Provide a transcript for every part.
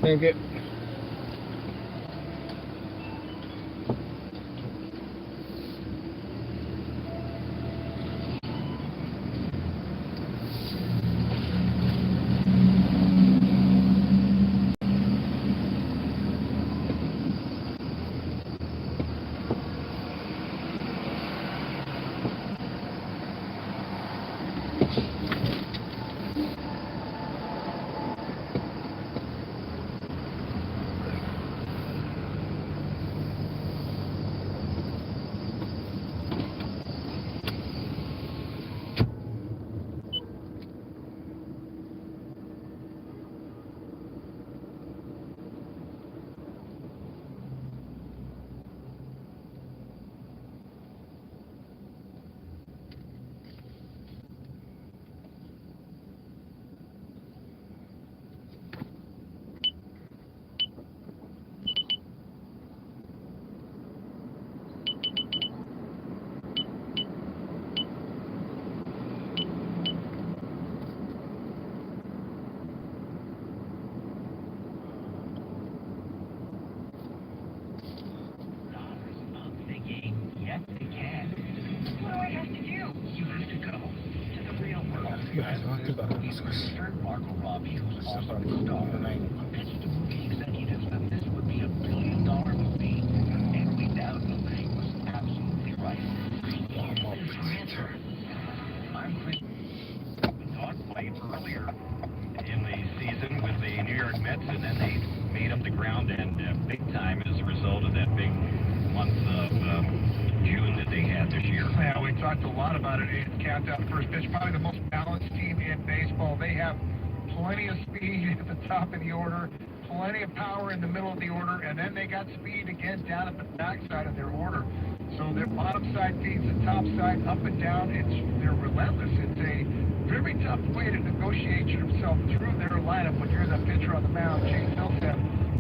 Thank you. Margot Robbie, who's also a star, pitched to movie executives that this would be $1 billion movie, and we doubt the thing was absolutely right. I'm Chris. Todd played earlier in the season with the New York Mets, and then they made up the ground and big time as a result of that big month of June that they had this year. Yeah, we talked a lot about it. It's countdown first pitch, probably the most balanced team in baseball. They have plenty of speed at the top of the order, plenty of power in the middle of the order, and then they got speed again down at the backside of their order. So their bottom side feeds the top side up and down. They're relentless. It's a very tough way to negotiate yourself through their lineup when you're the pitcher on the mound. Chase Millsap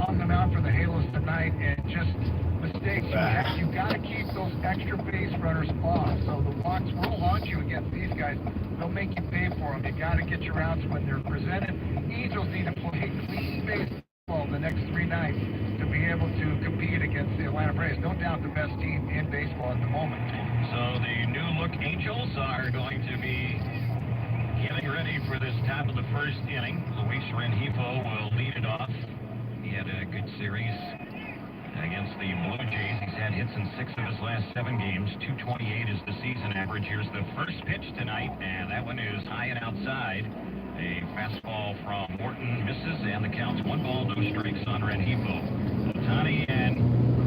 on the mound for the Halos tonight, and just mistakes you got to keep those extra base runners off. So the walks will haunt you against these guys. They'll make you pay for them. You got to get your outs when they're presented. Angels need to play clean baseball the next 3 nights to be able to compete against the Atlanta Braves. No doubt the best team in baseball at the moment. So the new look Angels are going to be getting ready for this top of the first inning. Luis Rengifo will lead it off. He had a good series against the Blue Jays. He's had hits in 6 of his last 7 games. 228 is the season average. Here's the first pitch tonight, and that one is high and outside. A fastball from Morton misses, and the count's 1 ball, no strikes on Rengifo. Ohtani and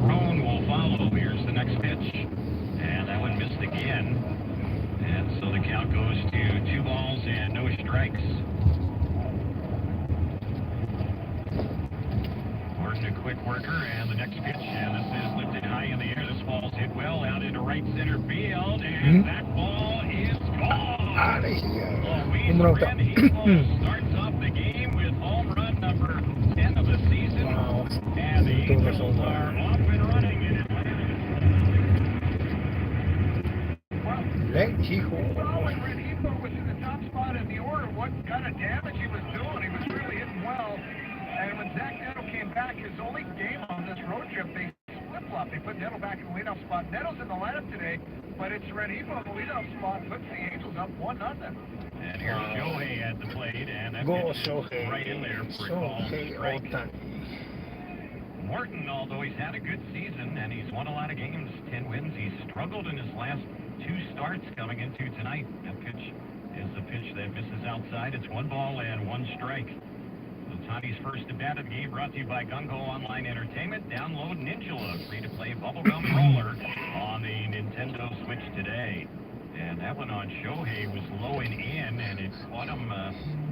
Crone will follow. Here's the next pitch, and that one missed again. And so the count goes to 2 balls and no strikes. Morton, a quick worker, and the next pitch, and this is lifted high in the air. This ball's hit well out into right center field, and that ball is gone. Out of here. Luis Rengifo starts off the game with home run number 10 of the season, and the Angels are off and running in Atlanta. Rengifo was in the top spot in the order. What kind of damage he was doing? He was really hitting well. And when Zach Neto came back, his only game on this road trip, they flip-flop. They put Neto back in the leadoff spot. Neto's in the lineup today, but it's Rengifo in the leadoff spot. Puts the Angels up 1-0. And here's Shohei at the plate, and that Go pitch Shohei. right in there for a ball strike. Ohtani. Morton, although he's had a good season and he's won a lot of games, 10 wins, he's struggled in his last 2 starts coming into tonight. That pitch is the pitch that misses outside. It's 1 ball and 1 strike. Ohtani's first at bat of the game brought to you by Gungo Online Entertainment. Download Ninjala, free-to-play bubblegum roller on the Nintendo Switch today. And that one on Shohei was low and in, and it caught him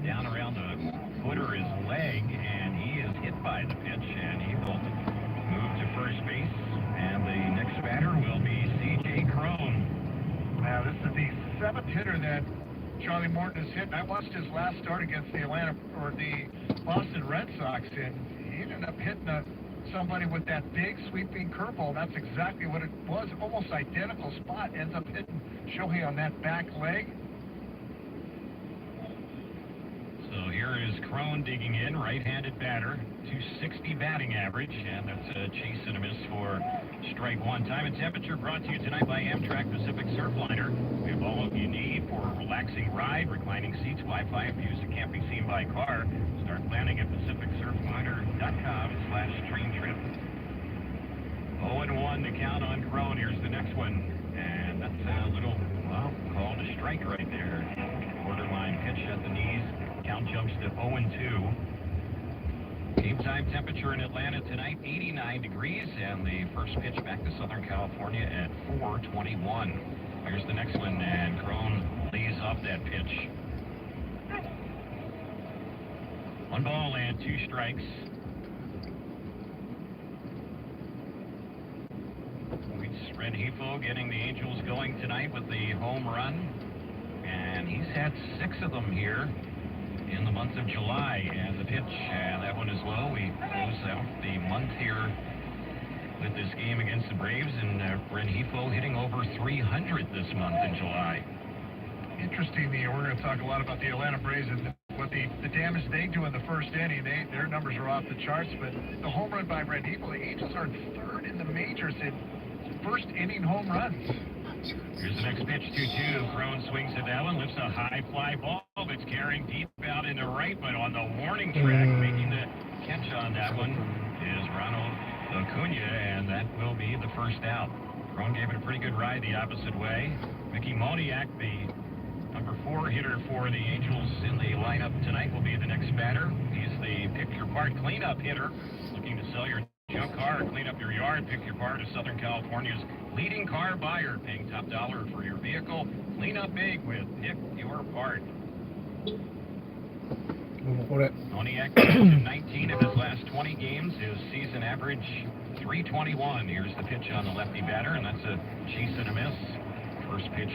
down around the foot or his leg, and he is hit by the pitch, and he will move to first base. And the next batter will be C.J. Crone. Now, this is the 7th hitter that Charlie Morton has hit, and I watched his last start against the Boston Red Sox, and he ended up hitting somebody with that big sweeping curveball. That's exactly what it was, almost identical spot. Ends up hitting Shohei on that back leg. So here is is Crone digging in, right-handed batter, 260 batting average, and that's a chase and a miss for strike one. Time and temperature brought to you tonight by Amtrak Pacific Surfliner. We have all of you need for a relaxing ride, reclining seats, Wi-Fi, and views that can't be seen by car. Start planning at PacificSurfliner.com/train trip. 0-1 to count on Crone. Here's the next one, and that's a little, well, called a strike right there. Borderline pitch at the knees. Count jumps to 0-2. Game time temperature in Atlanta tonight, 89 degrees, and the first pitch back to Southern California at 4:21. Here's the next one, and Crone lays off that pitch. 1 ball and 2 strikes. It's Rengifo getting the Angels going tonight with the home run, and he's had 6 of them here in the month of July as a pitch, and that one is low. We close out the month here with this game against the Braves, and Rengifo hitting over 300 this month in July. Interesting, we're going to talk a lot about the Atlanta Braves and what the damage they do in the first inning. Their numbers are off the charts, but the home run by Rengifo, the Angels are 3rd in the majors in first inning home runs. Here's the next pitch, 2-2. Crone swings at that one, lifts a high fly ball that's carrying deep out into right, but on the warning track, making the catch on that one is Ronald Acuna, and that will be the first out. Crone gave it a pretty good ride the opposite way. Mickey Moniak, the number 4 hitter for the Angels in the lineup tonight, will be the next batter. He's the pick-your-part cleanup hitter, looking to sell your junk car, clean up your yard, pick your part of Southern California's leading car buyer, paying top dollar for your vehicle. Clean up big with Pick Your Part. Moniak in 19 of his last 20 games. His season average 321. Here's the pitch on the lefty batter, and that's a chase and a miss. First pitch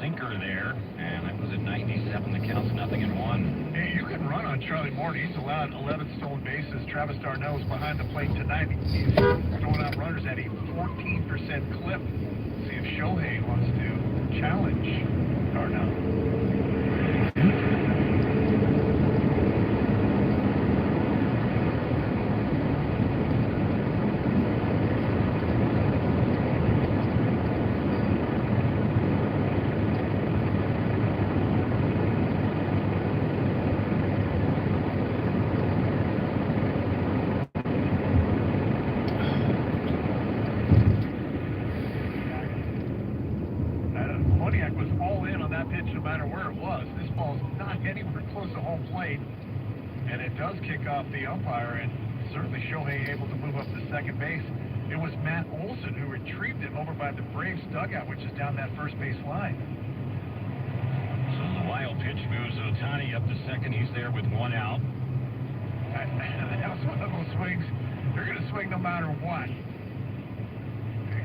sinker there, and that was at 97. The count's 0-1. Hey, you can run on Charlie Morton. He's allowed 11 stolen bases. Travis d'Arnaud is behind the plate tonight. He's throwing out runners at a 14% clip. See if Shohei wants to challenge d'Arnaud. Was all in on that pitch no matter where it was. This ball's not anywhere close to home plate, and it does kick off the umpire, and certainly Shohei able to move up to second base. It was Matt Olson who retrieved it over by the Braves dugout, which is down that first base line. So the wild pitch moves Ohtani up to second. He's there with 1 out. That was one of those swings. They're going to swing no matter what.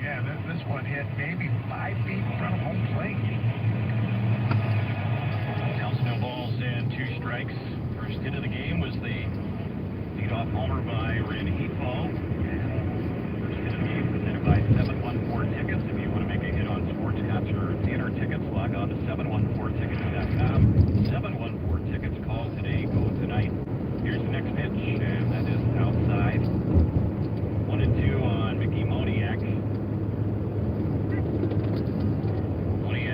Yeah, this one hit maybe 5 feet in front of home plate. Now no balls and 2 strikes. First hit of the game was the leadoff homer by Rengifo. First hit of the game presented by 714 Tickets. If you want to make a hit on sports cups or theater tickets, log on to 714tickets.com. 714 Tickets. Call today, go tonight. Here's the next pitch, and that is outside. 1-2 on Mickey Moniak.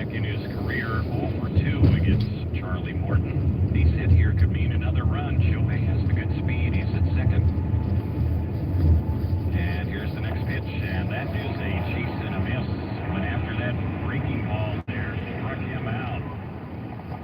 In his career, 0-2 against Charlie Morton. Base hit here could mean another run. Shohei has the good speed. He's at second. And here's the next pitch, and that is a chase and a miss. Went after that breaking ball there, struck him out.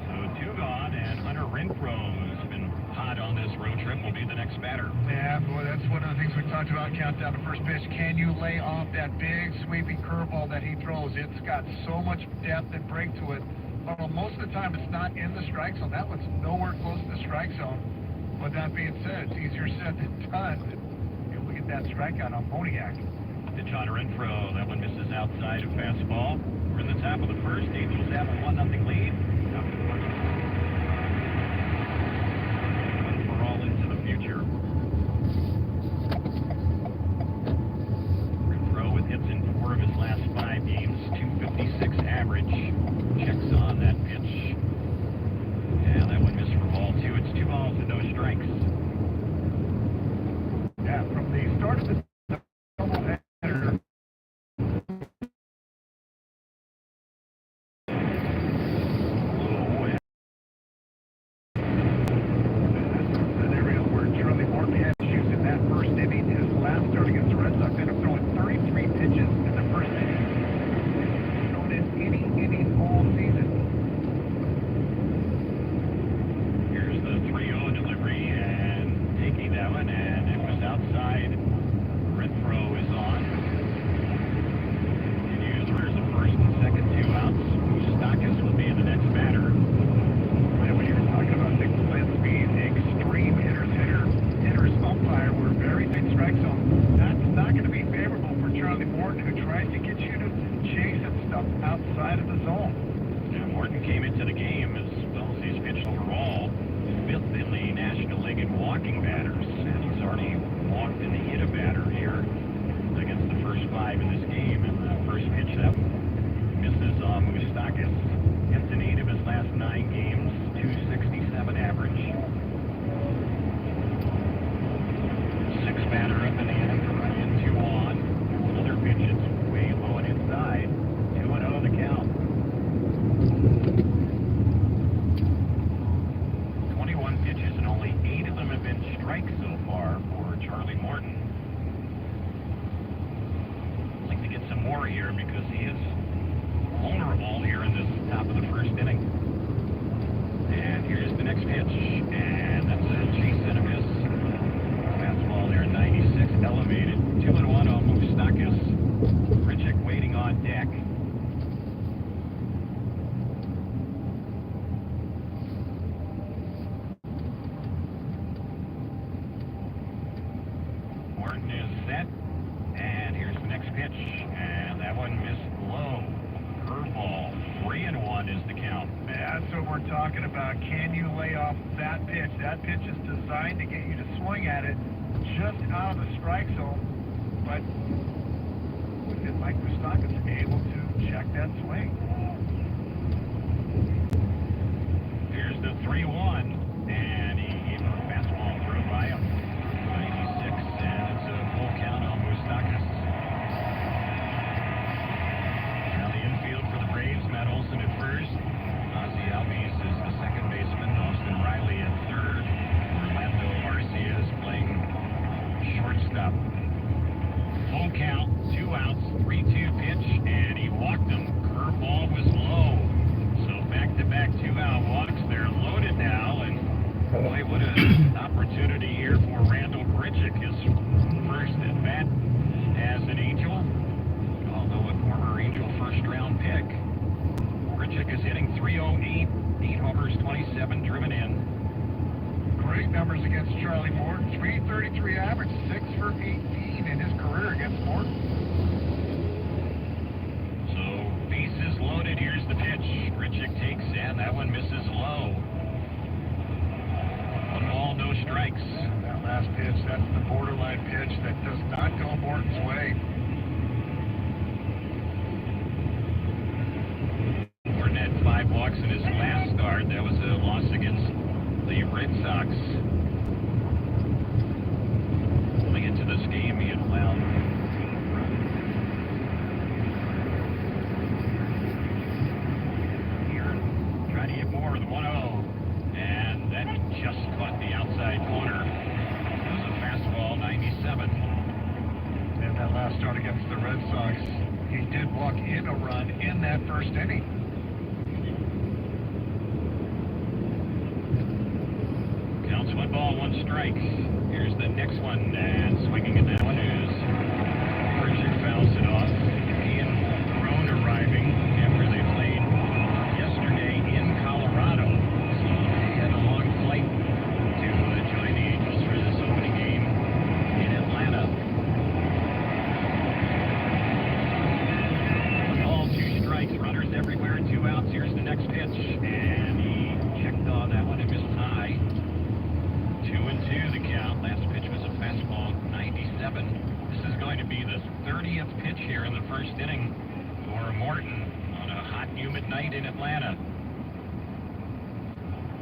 So 2 gone, and Hunter Renfroe, who's been hot on this road trip, will be the next batter. Yeah, boy, that's one of the things we talked about. Countdown to first pitch. Can you lay off that big sweeping curveball that he throws? It's got so much depth and break to it. But most of the time, it's not in the strike zone. That one's nowhere close to the strike zone. But that being said, it's easier said than done. You'll get that strikeout on Moniak. Pitch on Renfroe. That one misses outside a fastball. We're in the top of the first. Angels have a 1-0 lead. Top of the first. We're all into the future. Renfroe with hits in 4 of his last 5 games. 256 average. Checks on that pitch. And that one missed for ball 2. It's 2 balls and no walking batters, and he's already walked and hit a batter here against the first 5 in this game. And the first pitch that misses Moustakas. Hits in 8 of his last 9 games, 267 average. 6 batter up in the inning, 2 on. Another pitch is way low and inside. 2-0 the count. 21 pitches and only 8 of them have been strikes so far for Charlie Morton. I'd like to get some more here because he is vulnerable here in this top of the first inning. And here's the next pitch, and that's a chase and a miss. Fastball there, 96, elevated. 2-1 on Moustakas. Grichuk waiting on deck. Morton is set, and here's the next pitch, and that one missed low. Curveball, 3-1 is the count. That's what we're talking about. Can you lay off that pitch? That pitch is designed to get you to swing at it just out of the strike zone. But did Mike Moustakas able to check that swing? Here's the 3-1, and he gave a fastball through by him. 96, and it's a full count on Moustakas. Now the infield for the Braves, Matt Olson at first. Ozzie Albies is the second baseman. Austin Riley at third. Orlando Arcia is playing shortstop. Full count, 2 outs, 3-2 pitch, and he walked him. Curveball was low. So back-to-back 2-out walks. They're loaded now, and boy, what an opportunity here for Randall Grichuk. His first at-bat as an Angel, although a former Angel first-round pick. Grichuk is hitting .308, 8 homers, 27 driven in. Great numbers against Charlie Morton. .333 average, 6 for 18 in his career against Morton. So bases loaded. Here's the pitch. Grichuk takes, and that one misses low. 1 ball, no strikes. That last pitch, that's the borderline pitch that does not go Morton's way. Morton had 5 walks in his last start. That was a loss against the Red Sox. Coming into this game, he had allowed 18 runs. Here, try to get more with 1-0. And that just caught the outside corner. It was a fastball, 97. And that last start against the Red Sox, he did walk in a run in that first inning. Counts 1 ball, 1 strike. Here's the next one, and swinging at that one is Grichuk fouls it off. He and Crone arriving after they played yesterday in Colorado. So they had a long flight to join the Angels for this opening game in Atlanta. 1 ball, 2 strikes, runners everywhere, 2 outs. Here's the next pitch, and he checked on that one and missed high. 2-2 the count. Last pitch was a fastball, 97. This is going to be the 30th pitch here in the first inning for Morton on a hot, humid night in Atlanta.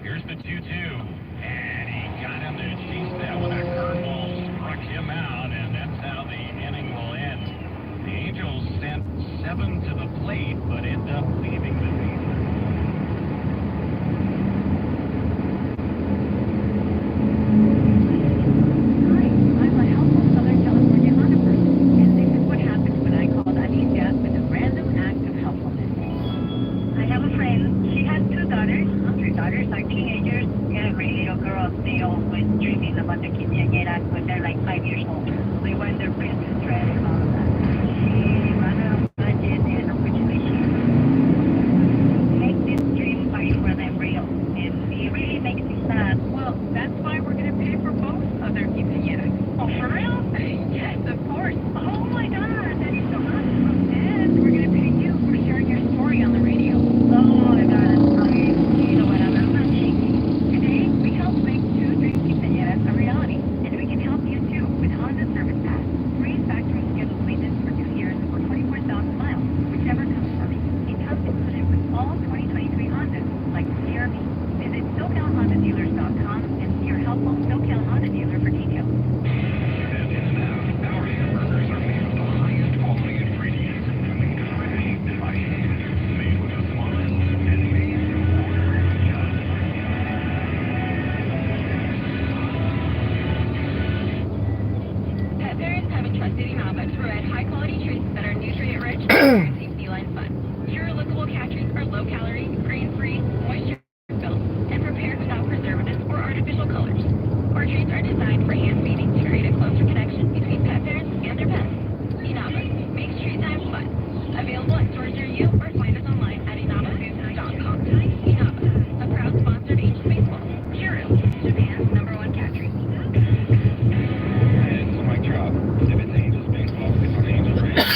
Here's the 2-2, and he got him to chase that one. A curveball struck him out, and that's how the inning will end. The Angels sent 7 to the plate, but end up leaving the bases. Reality. artificial colors. Portraits are designed for hand feeding to create a closer connection between pet parents and their pets. Inaba makes treat time fun. Available at stores near you or find us online at inabafoods.com. Inaba, a proud sponsor of Angels Baseball. Kuru, Japan's #1 cat treat. It's Mike Trout. If it's Angels Baseball, it's on Angels Radio.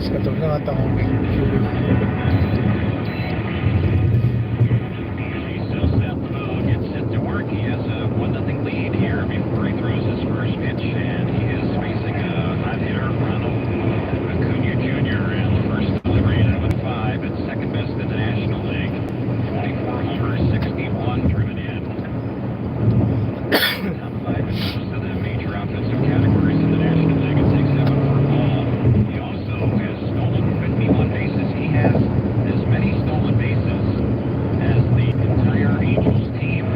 Sa ito na ata akong Gets set to work. He has a 1-0 lead here before he throws his first pitch, and he is facing a hot hitter, Ronald Acuna Jr. And the first delivery at 0-5. It's second best in the National League. 24 homers, 61 driven in. Top 5 in most of the major offensive categories in the National League. It takes 7 for a ball. He also has stolen 51 bases. He has as many stolen bases as the entire Angels team.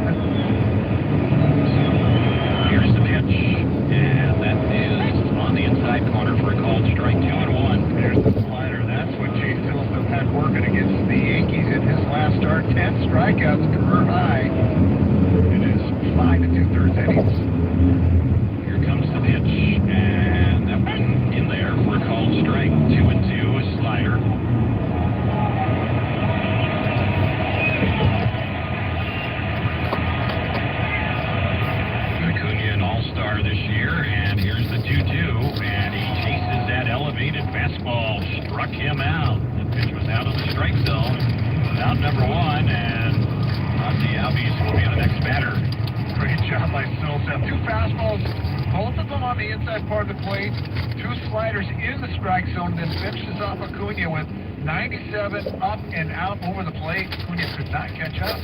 Here's the pitch, and that is on the inside corner for a called strike. 2-1. There's the slider. That's what Chase Phillips had working against the Yankees in his last start. 10 strikeouts, career high. It is 5 2/3 innings. Here comes the pitch, and that one in there for a called strike. 2-2, a slider. Acuna, an all-star this year, and here's the 2-2, and he chases that elevated fastball, struck him out. The pitch was out of the strike zone, without number 1, and Ozzy Albies will be the next batter. Great job by Silseth. 2 fastballs, both of them on the inside part of the plate. 2 sliders in the strike zone, then finishes off Acuna with 97 up and out over the plate. Acuna could not catch up.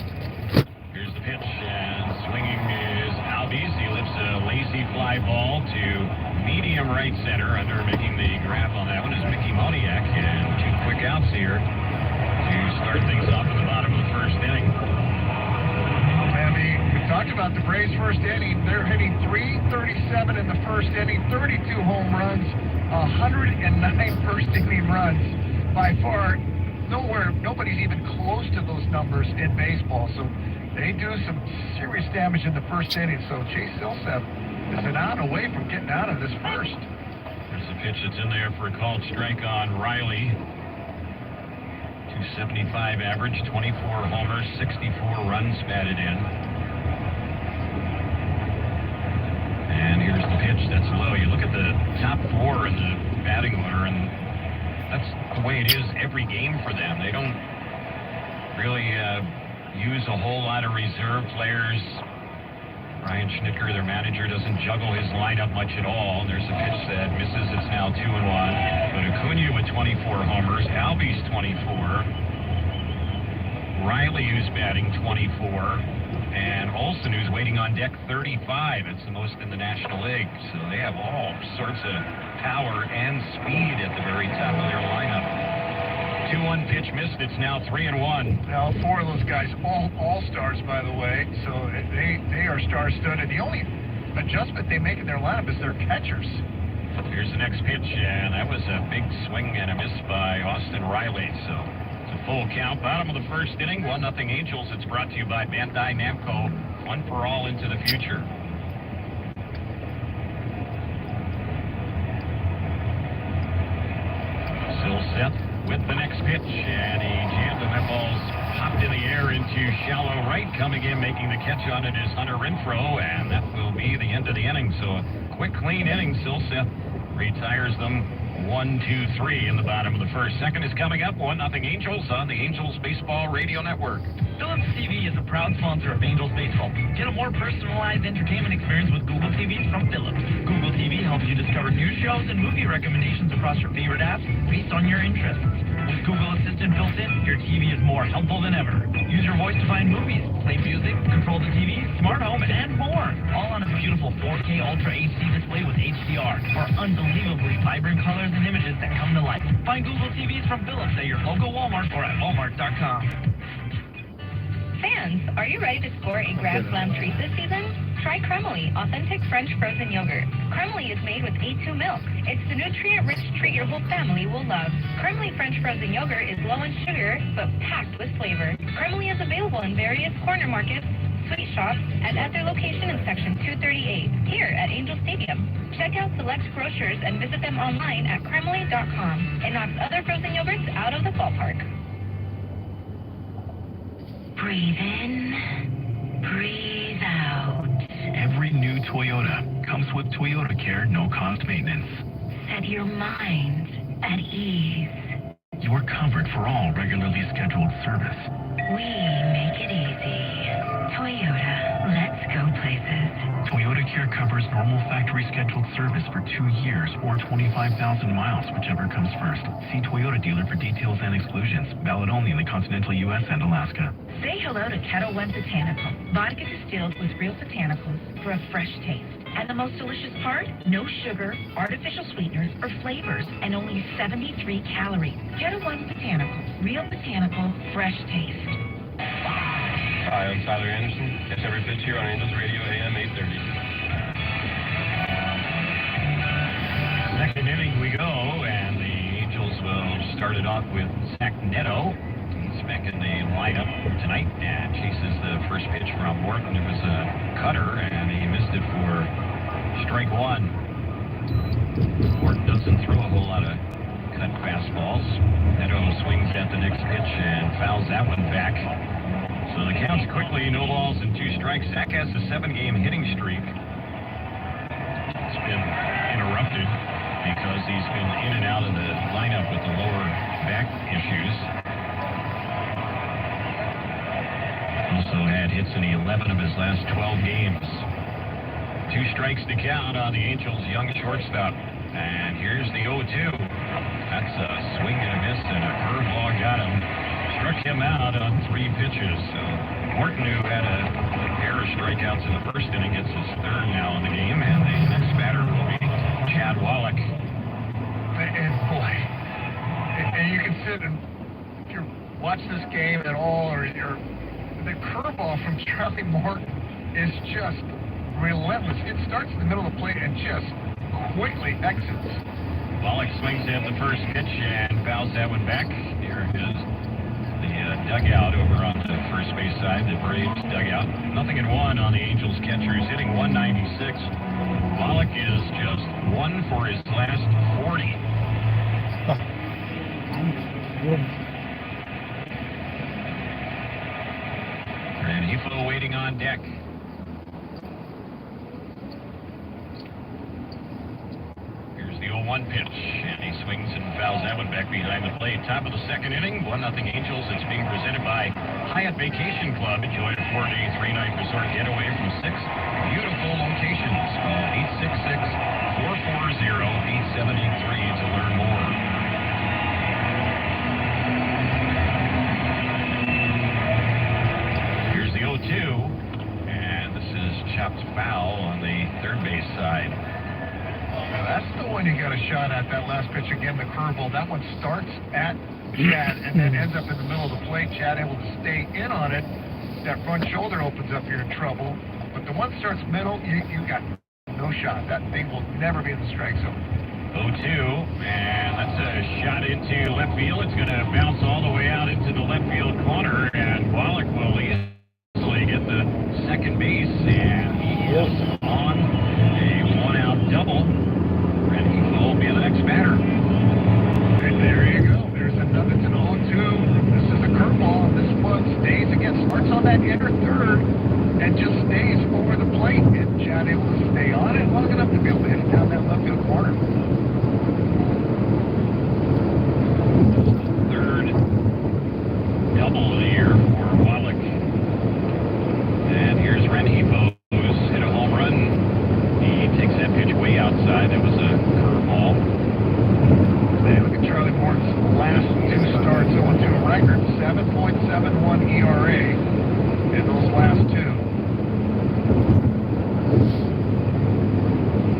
Here's the pitch, and swinging is Albies. He lifts a lazy fly ball to medium right center. Under making the grab on that one is Mickey Moniak, and 2 quick outs here to start things off in the bottom of the first inning. We talked about the Braves' first inning. They're hitting .337 in the first inning, 32 home runs, 109 first inning runs. By far, nobody's even close to those numbers in baseball. So they do some serious damage in the first inning. So Chase Silseth is an out away from getting out of this first. There's a pitch that's in there for a called strike on Riley. 275 average, 24 homers, 64 runs batted in. And here's the pitch that's low. You look at the top 4 in the batting order, and that's the way it is every game for them. They don't really use a whole lot of reserve players. Ryan Schnitker, their manager, doesn't juggle his lineup much at all. There's a pitch that misses. It's now 2-1. But Acuna with 24 homers, Albies 24, Riley, who's batting 24, and Olsen, who's waiting on deck, 35. It's the most in the National League. So they have all sorts of power and speed at the very top of their lineup. 2-1 pitch missed. It's now 3-1. Now, 4 of those guys, all stars, by the way. So they are star-studded. The only adjustment they make in their lineup is their catchers. Here's the next pitch, and that was a big swing and a miss by Austin Riley. So it's a full count. Bottom of the first inning, 1-0 Angels. It's brought to you by Bandai Namco. One for all into the future. Silseth with the next pitch, and he jammed, and that ball's popped in the air into shallow right. Coming in, making the catch on it is Hunter Renfroe, and that will be the end of the inning. So a quick, clean inning. Silseth retires them 1-2-3 in the bottom of the first. Second is coming up. 1-0 Angels on the Angels Baseball Radio Network. Philips TV is a proud sponsor of Angels Baseball. Get a more personalized entertainment experience with Google TVs from Philips. Google TV helps you discover new shows and movie recommendations across your favorite apps based on your interests. With Google Assistant built in, your TV is more helpful than ever. Use your voice to find movies, play music, control the TV, smart home, and more. All on a beautiful 4K Ultra HD display with HDR for unbelievably vibrant colors and images that come to life. Find Google TVs from Philips at your local Walmart or at walmart.com. Fans, are you ready to score a Grand Slam treat this season? Try Cremely, authentic French frozen yogurt. Cremely is made with A2 milk. It's the nutrient-rich treat your whole family will love. Cremely French frozen yogurt is low in sugar, but packed with flavor. Cremely is available in various corner markets, Sweet Shop and at their location in Section 238 here at Angel Stadium. Check out select grocers and visit them online at Kremley.com. It knocks other frozen yogurts out of the ballpark. Breathe in, breathe out. Every new Toyota comes with Toyota Care no-cost maintenance. Set your mind at ease. Your comfort for all regularly scheduled service. We make it easy. Toyota, let's go places. Toyota Care covers normal factory scheduled service for 2 years or 25,000 miles, whichever comes first. See Toyota dealer for details and exclusions. Valid only in the continental U.S. and Alaska. Say hello to Kettle One Botanical. Vodka distilled with real botanicals for a fresh taste. And the most delicious part? No sugar, artificial sweeteners, or flavors, and only 73 calories. Kettle One Botanical. Real botanical, fresh taste. Hi, I'm Tyler Anderson. Catch every pitch here on Angels Radio AM 830. Second inning we go, and the Angels will start it off with Zach Neto. He's back in the lineup tonight and chases the first pitch from Morton. It was a cutter, and he missed it for strike one. Morton doesn't throw a whole lot of cut fastballs. Neto swings at the next pitch and fouls that one back. So the count's quickly 0 balls and 2 strikes. Zach has a 7-game hitting streak. It's been interrupted because he's been in and out of the lineup with the lower back issues. Also had hits in 11 of his last 12 games. 2 strikes to count on the Angels' young shortstop. And here's the 0-2. That's a swing and a miss, and a curveball got him. Struck him out on 3 pitches. So Morton, who had a pair of strikeouts in the first inning, gets his 3rd now in the game, and the next batter will be Chad Wallach. And boy, and you can sit and if you watch this game at all, or the curveball from Charlie Morton is just relentless. It starts in the middle of the plate and just quickly exits. Wallach swings at the first pitch and fouls that one back. Here is the dugout over on the first base side, the Braves dugout. 0-1 on the Angels catchers, hitting 196. Wallach is just 1 for his last 40. Rengifo waiting on deck. Here's the 0-1 pitch, and he swings and fouls that one back behind the plate. Top of the second inning, 1-0 Angels. It's being presented by Hyatt Vacation Club. Enjoy a 4-day, 3-night resort getaway from 6 beautiful locations. Call 866-440-8783 to learn more. Here's the 0-2, and this is chopped foul on the third base side. Now that's the one you got a shot at, that last pitch again, the curveball. That one starts at Chad and then ends up in the middle of the plate. Chad able to stay in on it. That front shoulder opens up, you're in trouble. But the one starts middle, you got no shot. That thing will never be in the strike zone. 0-2, and that's a shot into left field. It's going to bounce all the way out into the left field corner, and Wallach will easily get the second base, and he is on a one-out double. Rengifo will be the next batter. And there you go. There's another. It's an 0-2. This is a curveball. This one stays again. Starts on that inner third and just stays over the plate. And Chad able to stay on it long enough to be able to hit it down that left field corner. Third double of the year for Wallach. And here's Rengifo, who's hit a home run. He takes that pitch way outside. That was a curveball. Man, look at Charlie Morton's last 2 starts. 0-2 record, 7.71 ERA in those last 2.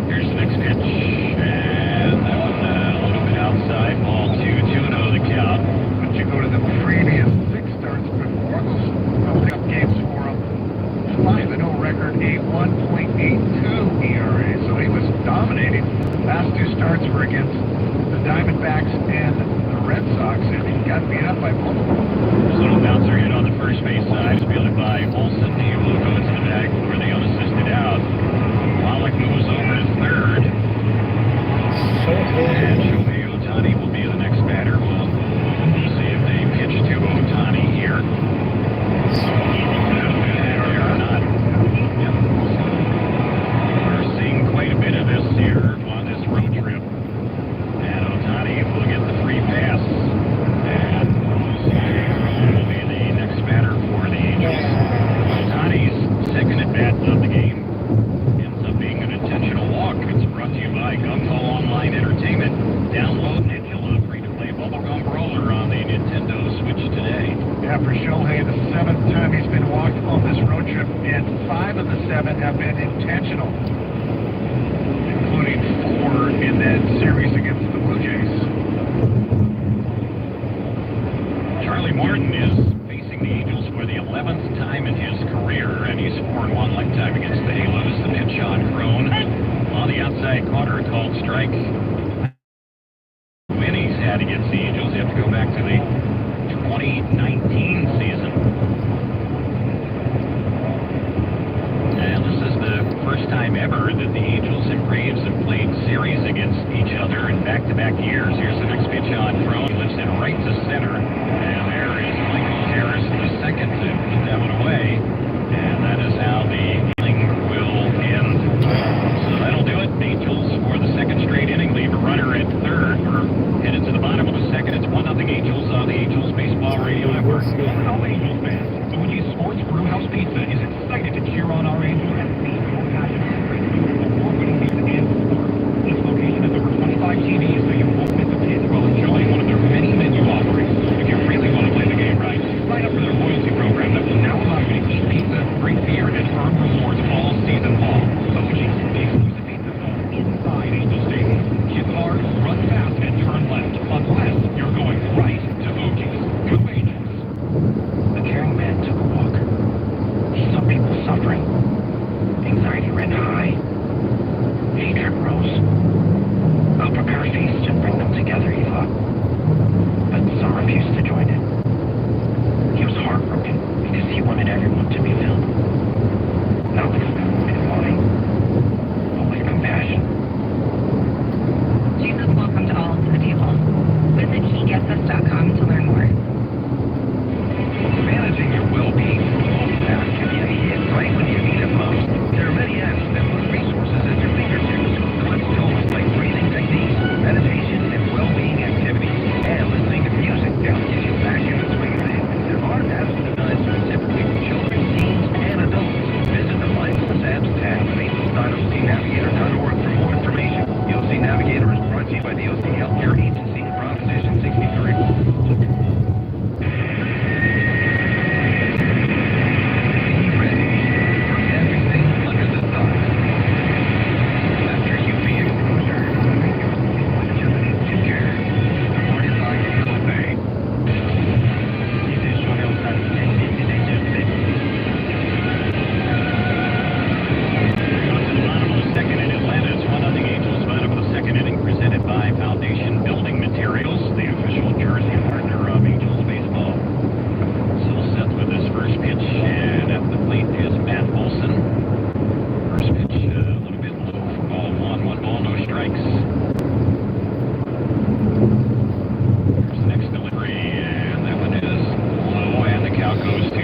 Here's the next pitch, and that was a little bit outside. Ball 2-0 the count. But you go to the previous 6 starts before, those cup games for him. 5-0 record, a 1.82 ERA. So he was dominating. Last 2 starts were against the Diamondbacks and the Red Sox, and he got beat up by both of them. There's a little bouncer hit on the first base side, fielded by Olsen. He will go to 5 of the 7 have been intentional, including 4 in that series against the Blue Jays. Charlie Morton is facing the Angels for the 11th time in his career, and he's 4-1 lifetime against the Halos. The pitch on Crone. On the outside corner, called strike. When he's had against the Angels, you have to go back to the 2019 season. And this is the first time ever that the Angels and Braves have played series against each other in back-to-back years. Here's the next pitch on Crone. He lifts it right to center. And there is Michael Harris II to put that one away. And that is how the inning will end. So that'll do it. Angels for the second straight inning leave a runner at third. We're headed to the bottom of the second. It's 1-0 Angels on the Angels Baseball Radio Network. Hello, Angels fans. Fuji's Sports Brewhouse Pizza is excited to cheer on our Angels and feed your passion for great food, award-winning pizza and sport. This location has over 25 TVs, so you won't miss a pitch while enjoying one of their many menu offerings. If you really want to play the game right, sign up for their loyalty program that will now allow you to eat pizza, drink beer, and earn rewards all season long. Fuji's, the exclusive pizza zone inside Angel Stadium. Hit hard, run fast, and turn left, unless you're going right to Fuji's. Go Angels! The caring man took a walk. He saw people suffering. Anxiety ran high. Hatred rose. I'll prepare a feast and bring them together, he thought. But some refused to join in. He was heartbroken because he wanted everyone to be filled. Not with food and wine, but with compassion. Jesus welcomed all to the table. Visit HeGetsUs.com to learn more. Managing your well-being fast can be a hit right when you need it most. There are many apps that put resources at your fingertips. Collect tools like breathing techniques, meditation, and well-being activities, and listening to music that will get you back in the swing of things. There are apps designed specifically for children, teens, and adults. Visit the Mindfulness Apps tab at ACE.OCNavigator.org for more information. The OC Navigator is brought to you by the OC Healthcare Agency, Proposition 63.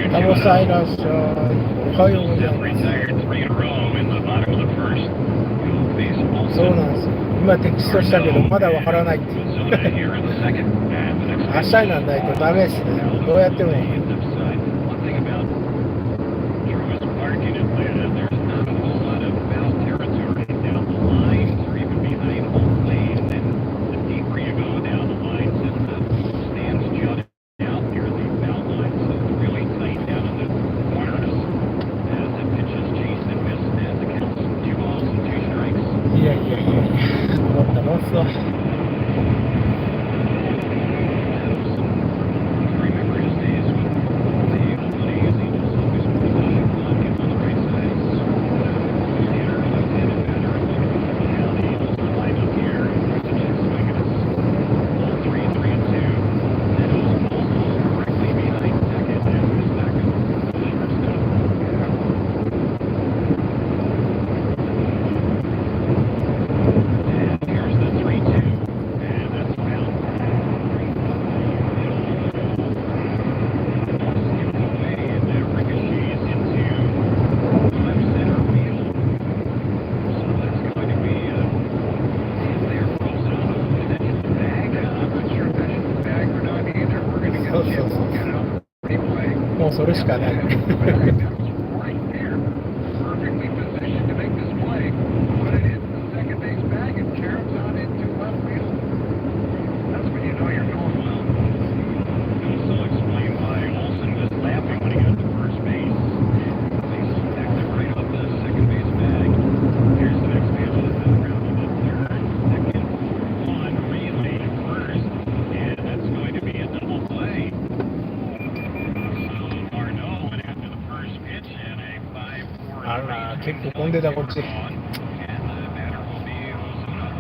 Estamos ahí los Ohio ございます。 Retired 3 in a row in the bottom of the first. You'll face そう Olsen. なんですよ。今テキストしたけどまだわからないっていう。 Arizona here in the second. And the next 明日にならないとダメですね。どうやっても。 One thing about Truist Park in Atlanta, there's not a whole lot of foul territory down the lines or even behind home plate. And the deeper you go down the lines, and the stands jut out near the foul line, so it's really tight down in the corners as the pitches chase and miss, and the counts 2 balls and 2 strikes. いやいやいやいや。思ったもんっすわ。 Remember his days with the Oakland A's. Angels always put the on him on the right side. Standard left-handed batter. Now the Angels will line up here. Such a swing and it's ball 3 and 3 and 2. And it was almost directly behind second and missed second. Shortstop. And here's the 3-2. And that's foul. We're going to get a chance to get it out anyway. もうそれしかない。 Right there. Perfectly positioned to make this play. Put it in the second base bag and caroms on into left field. That's when you know you're going well. Also explain why Olsen was laughing when he got to first base. He stacked it right up あら、結構混んでたこっち。 And the batter will be Ozuna.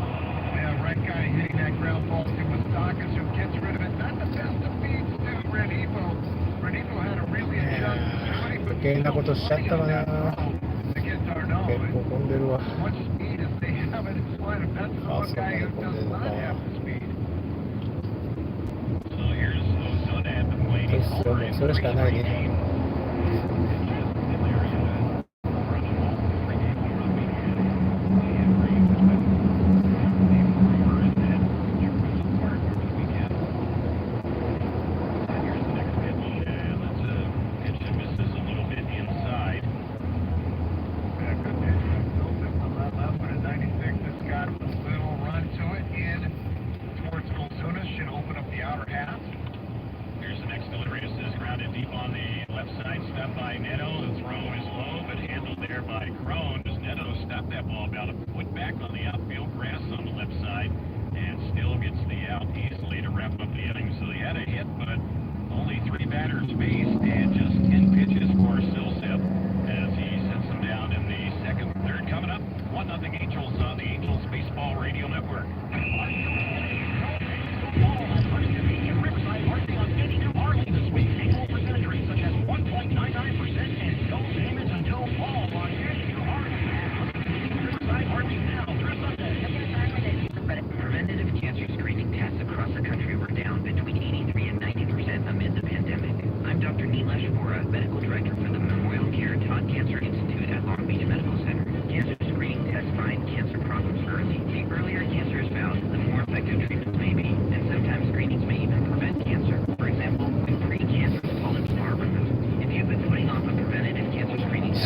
Yeah, right guy hitting that ground ball to Moustakas, who gets rid of it. Not the best of feeds to Renivo. Renivo had to really adjust to it, but 余計なことしちゃったかな。 against Darno. 結構混んでるわ。 As much speed as they have in his lineup, that's the one guy who does not have the speed. So here's Ozuna at the plate. He's So, over in so it's kinda like-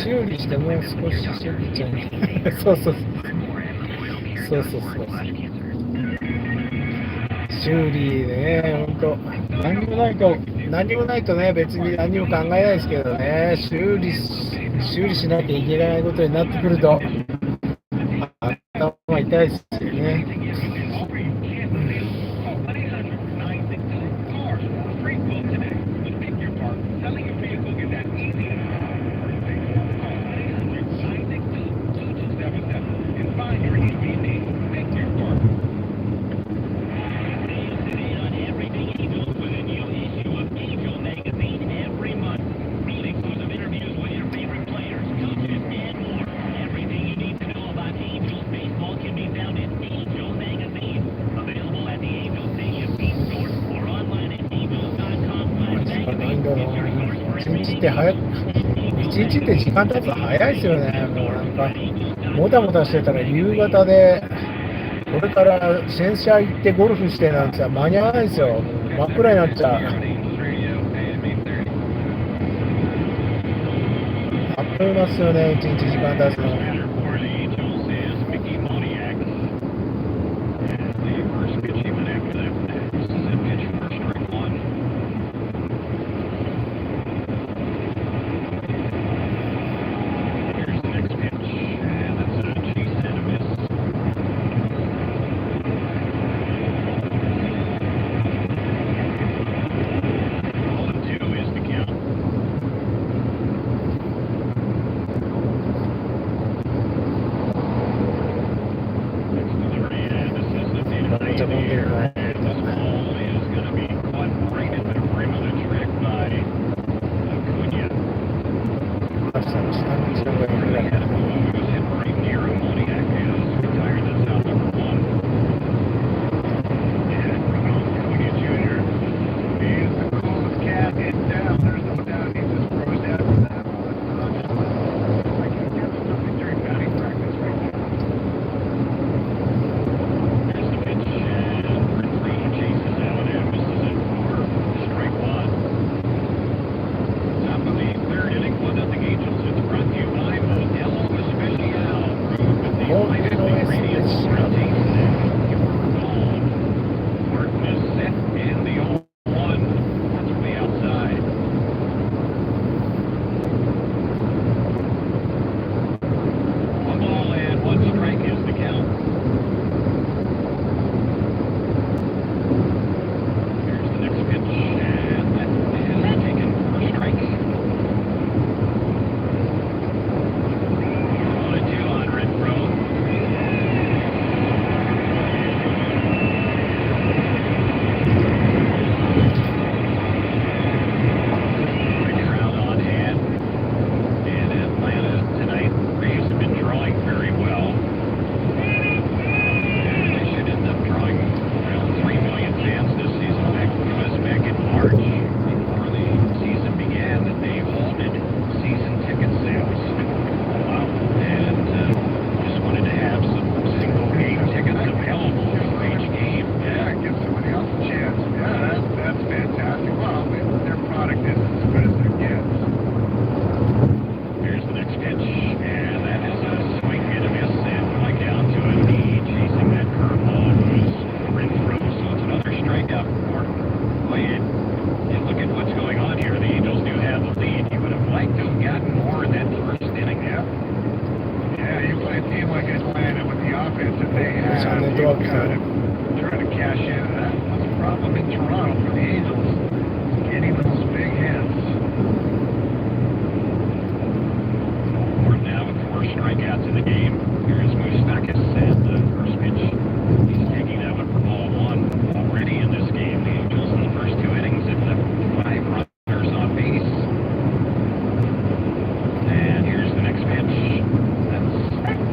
修理してもう少し修理ちゃう。そうそうそう。そうそうそう。修理ね、ほんと。何にもないとね、別に何にも考えないですけどね、修理しなきゃいけないことになってくると、頭痛いですよね。1日って時間経つの早いですよね。もうなんかもたもたしてたら夕方で、これから洗車行ってゴルフしてなんて間に合わないですよ。もう真っ暗になっちゃう。あっという間ですよね、1日時間経つの。トワークしたの。 Trying to cash in. That was a problem in Toronto for the Angels. Getting those big hits. We're now with 4 strikeouts in the game. Here's Moustakas at the first pitch. He's taking that one for ball 1 already in this game. The Angels in the first 2 innings have left 5 runners on base. And here's the next pitch. That's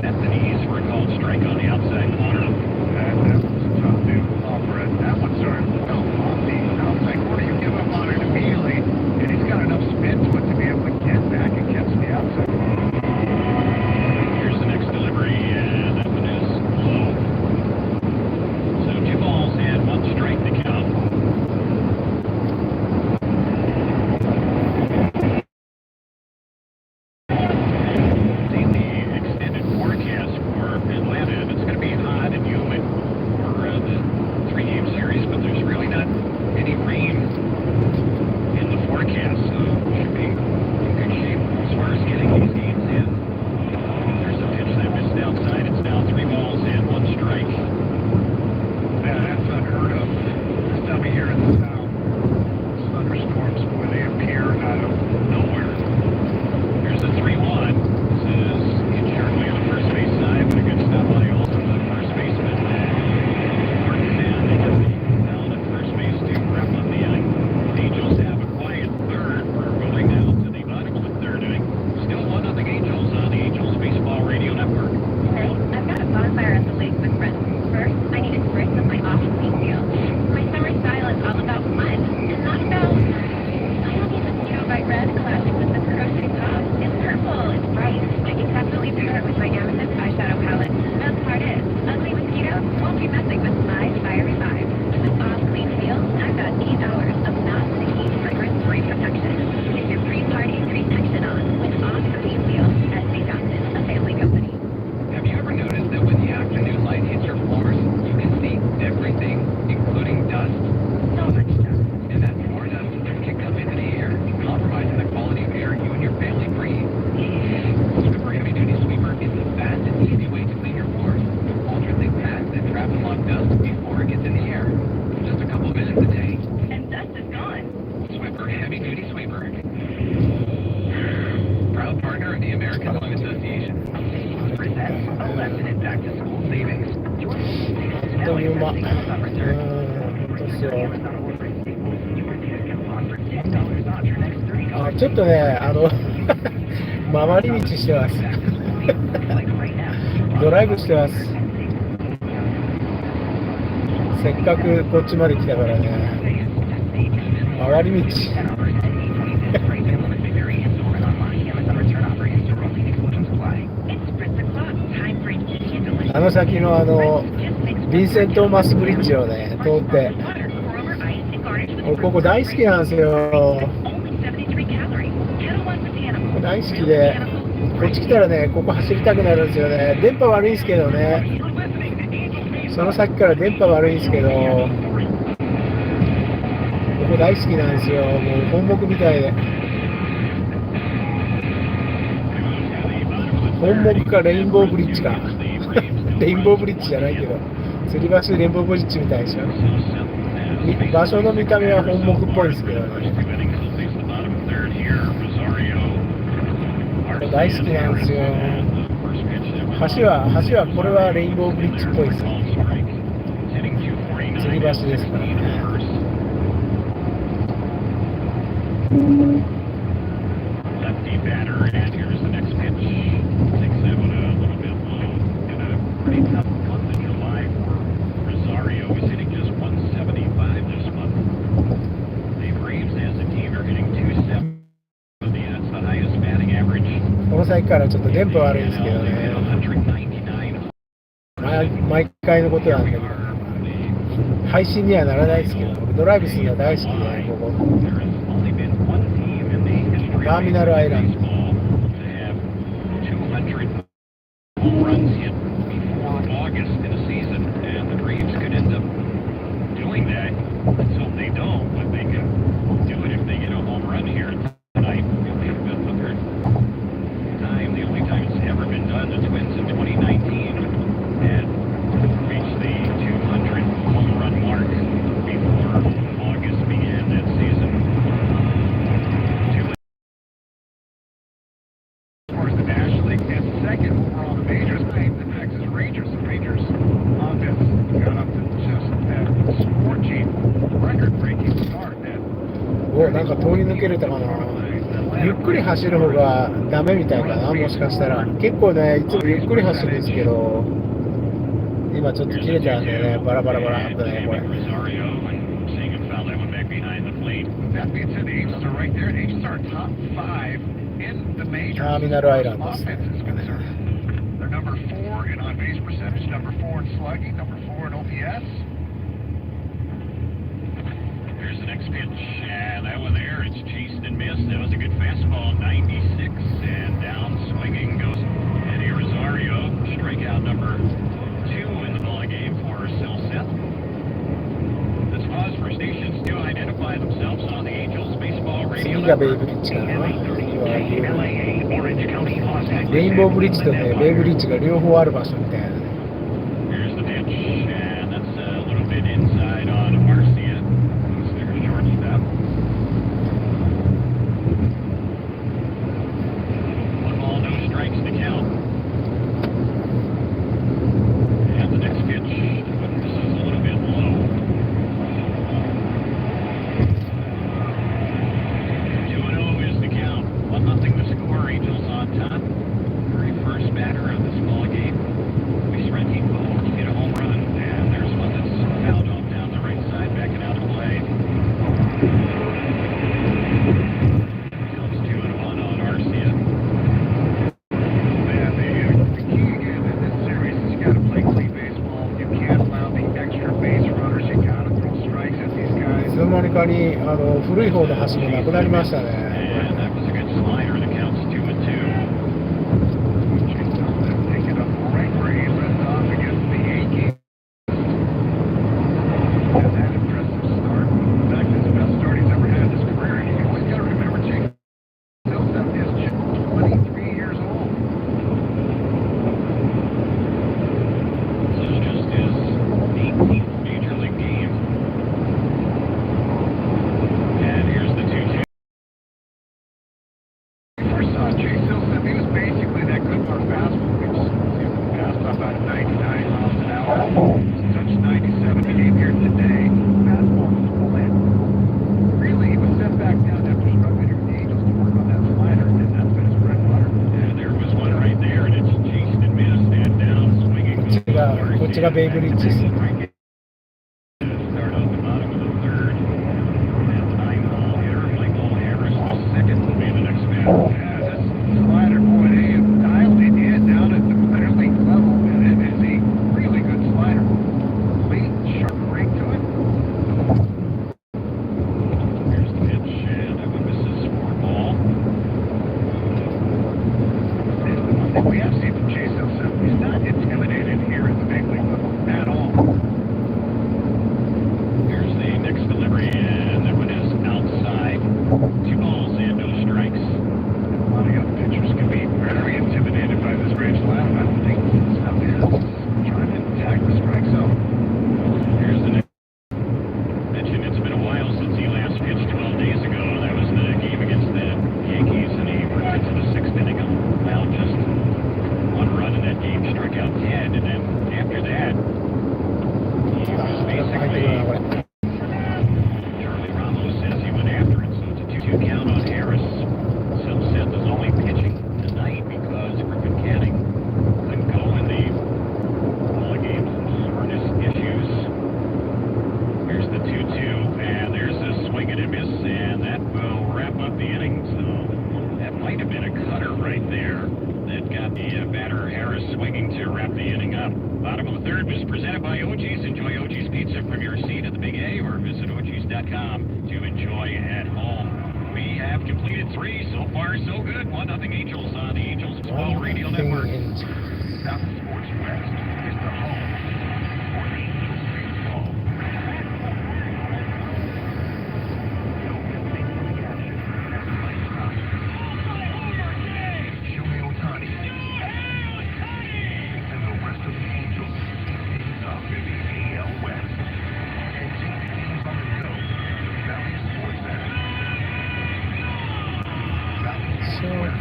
Anthony's for a called strike on the outside corner. That was a tough dude. Brett. That one started well off the outside corner. You give up on it immediately, and he's got enough spin to it to be able to get back and catch the outside corner. Here's the next delivery, and that one is low. So 2 balls and 1 strike to count. Seeing the extended forecast for Atlanta, and it's going to be hot and humid for the 3-game series, but there's really not any rain in the forecast, so we should be in good shape as far as getting these games in. There's a pitch that missed outside. It's now 3 balls and 1 strike. Man, that's unheard of. This time of year in the South. Thunderstorms, boy, they appear out of nowhere. Here's the 3-1. This is insuredly on the first base side, but a good stop by Olsen, the first baseman. Martin and they get the down at first base to wrap up the inning. The Angels have a quiet third. We're going now to the bottom of the 3rd inning. Still 1-0 Angels on the Angels Baseball Radio Network. Hey, I've got a bonfire at the lake with friends. First, I need a spritz of my off-season deal. My summer style is all about fun, and not about... I don't need the Mosquito Bite Red classic with the crochet top. It's purple, it's bright. I can definitely pair it with my amethyst eyeshadow palette. Best part is, ugly mosquitoes won't be messing with my fiery vibe. With Off Clean Feel, I've got 8 hours of non-sticky, fragrance-free protection. Get your pre-party protection on with Off Clean Feel at St. Johnson's, a family company. Have you ever noticed that when the afternoon light hits your floors, you can see everything, including dust? So much stuff. And that more dust can come into the air, compromising the quality of air you and your family breathe. Swiffer Heavy Duty Sweeper is the fast and easy way to clean your floors. Ultra-thick pads that trap and lock dust before it gets in the air. Just a couple minutes a day. And dust is gone. Swiffer Heavy Duty Sweeper. Proud partner of the American Lung Association. Presents a lesson in back-to-school savings. Join us. 本当にうま。本当ですよ。ちょっとね、回り道してます。ドライブしてます。せっかくこっちまで来たからね。回り道。あの先のヴィンセント・マスブリッジをね、通って、俺ここ大好きなんですよ。大好きで、こっち来たらね、ここ走りたくなるんですよね。電波悪いんですけどね。その先から電波悪いんですけど、ここ大好きなんですよ。もう本木みたいで。本木かレインボーブリッジか。レインボーブリッジじゃないけど、吊り橋レインボーブリッジみたいでしょ。場所の見た目は本木っぽいですけどね。大好きなんですよ。橋はこれはレインボーブリッジっぽいですね。吊り橋ですからね。Lefty batter, and here's the next pitch. Takes that one a little bit low. And a pretty tough month in July for Rosario. He's hitting just 175 this month. The Braves as a team are hitting 270. That's the highest batting average. この先からちょっと電波悪いんですけど They hit ね。 199. 毎回のことなんだけど、配信にはならないですけど、ドライブするのは大好きで、ここ。 There has only been one team in the history of Terminal Island. baseball to have 200 home runs hit before August in a season, and the Braves could end up doing that. Let's hope they don't, but they can do it if they get a home run here tonight. It'll be the third time, the only time it's ever been done. The Twins in 2019 had reached the 走る方がダメみたいかな、もしかしたら。結構ね、いつもゆっくり走るんですけど、今ちょっと切れちゃうんでね、バラバラバラっとね、これ。 Rosario and seeing him foul that one back behind the plate. That being said, the Angels are right there, and Angels are top 5 in the majors. ターミナルアイランドですね。 Offense is concerned. They're number 4 in on-base percentage, number 4 in slugging, number 4 in OPS. Here's the next pitch, and that one there, it's chased and missed. That was a good fastball, 96, and down swinging goes Eddie Rosario. Strikeout number 2 in the ball game for Silseth. Let's pause for stations to identify themselves on the Angels Baseball Radio 次がベイブ Network. リッジかな。いわゆる Orange County, Los Angeles. レインボーブリッジとね、ベイブリッジが両方ある場所みたいなね。 Here's the pitch, and that's a little bit inside on Marcia. Who's their shortstop. 1 ball, no strikes to count. And the next pitch, this is a little bit low. 2-0 is the count. 1-0 the score. Angels on top. Very first batter of this ball game. Luis Renjico hit a home run, and there's one that's fouled off down the right side, backing out of play. Comes 2-1 on Arcia. And the key again in this series is you got to play clean baseball. You can't allow the extra base runners. You got to throw strikes at these い guys. つの間にかに古い方の橋もなくなりましたね。 And that was a good slider. The count's 2-2. Take it up right where he left off against the Yankees. And that impressive start. In fact, it's the best start he's ever had in his career. And you always got to remember, Jake Silseth is just 23 years old. This is just his 18th major league game. And here's the 2-2. First saw Jay Silseth, he was basically that good for a fastball. He was passed up about 99 miles an hour. Touched 97. He came here today. Fastball was full in. Really, he was sent back down after struggling here with the Angels to work on that slider, and that's been his bread and butter. And there was one right there, and it's chased and missed, and down swinging. こっちがベイブリッジです。 Start on the bottom of the third. And the 9-ball hitter, Michael Harris, the second, will be the next batter. Yeah, this slider, boy, they have dialed it in down at the minor league level, and it is a really good slider. Late, sharp break to it. Here's the pitch, and that one misses for a ball. And the one thing we have seen from Jay Silseth, he's not intimidated here at the big league level at all. Here's the next delivery, and that one is outside. 2 balls and no strikes. A lot of young pitchers can be very intimidated by this great slider. I don't think Silseth is trying to attack the strike zone. Here's the next. Mentioned it's been a while since he last pitched 12 days ago. That was the game against the Yankees, and he worked into the 6th inning, allowed just 1 run in that game, struck out 10, and then after that, he was 入ってくるな、こ basically. れ。 Charlie Ramos says he went after it, so it's a 2-2 count on Harris. Silseth is only pitching tonight because Griffin Canning couldn't go in the ball game, some soreness issues. Here's the 2-2, and there's a swing and a miss, and that will wrap up the inning. So that might have been a cutter right there that got the batter Harris swinging to wrap the inning up. Bottom of the third was presented by OG's. Enjoy OG's Pizza from your seat at the Big A, or visit OG's.com to enjoy at home. We have completed 3. So far, so good. 1-0 Angels on the Angels Baseball Radio Network. South Sports West is the home for Angels baseball. Shohei Ohtani and the rest of the Angels teams up in the AL West. And 2 games on the go. Valley Sports Center. Valley そう Sports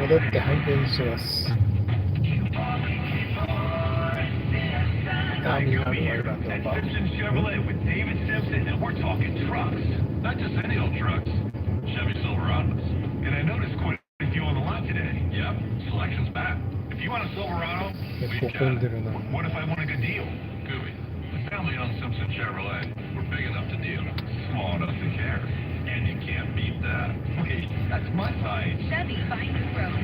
戻って拝見します。ターミナルアイランドバー。 Simpson Chevrolet with David Simpson, and we're talking trucks. Not just any old trucks. Chevy Silverados. And I noticed quite a few on the lot today. Yep, selection's back. If you want a Silverado,結 we've 構 got 混ん it. でるな。 What if I want a good deal? Gooey. The family-owned Simpson Chevrolet. We're big enough to deal, small enough to care. And you can't beat that. Wait, that's my size. Chevy Find New Road.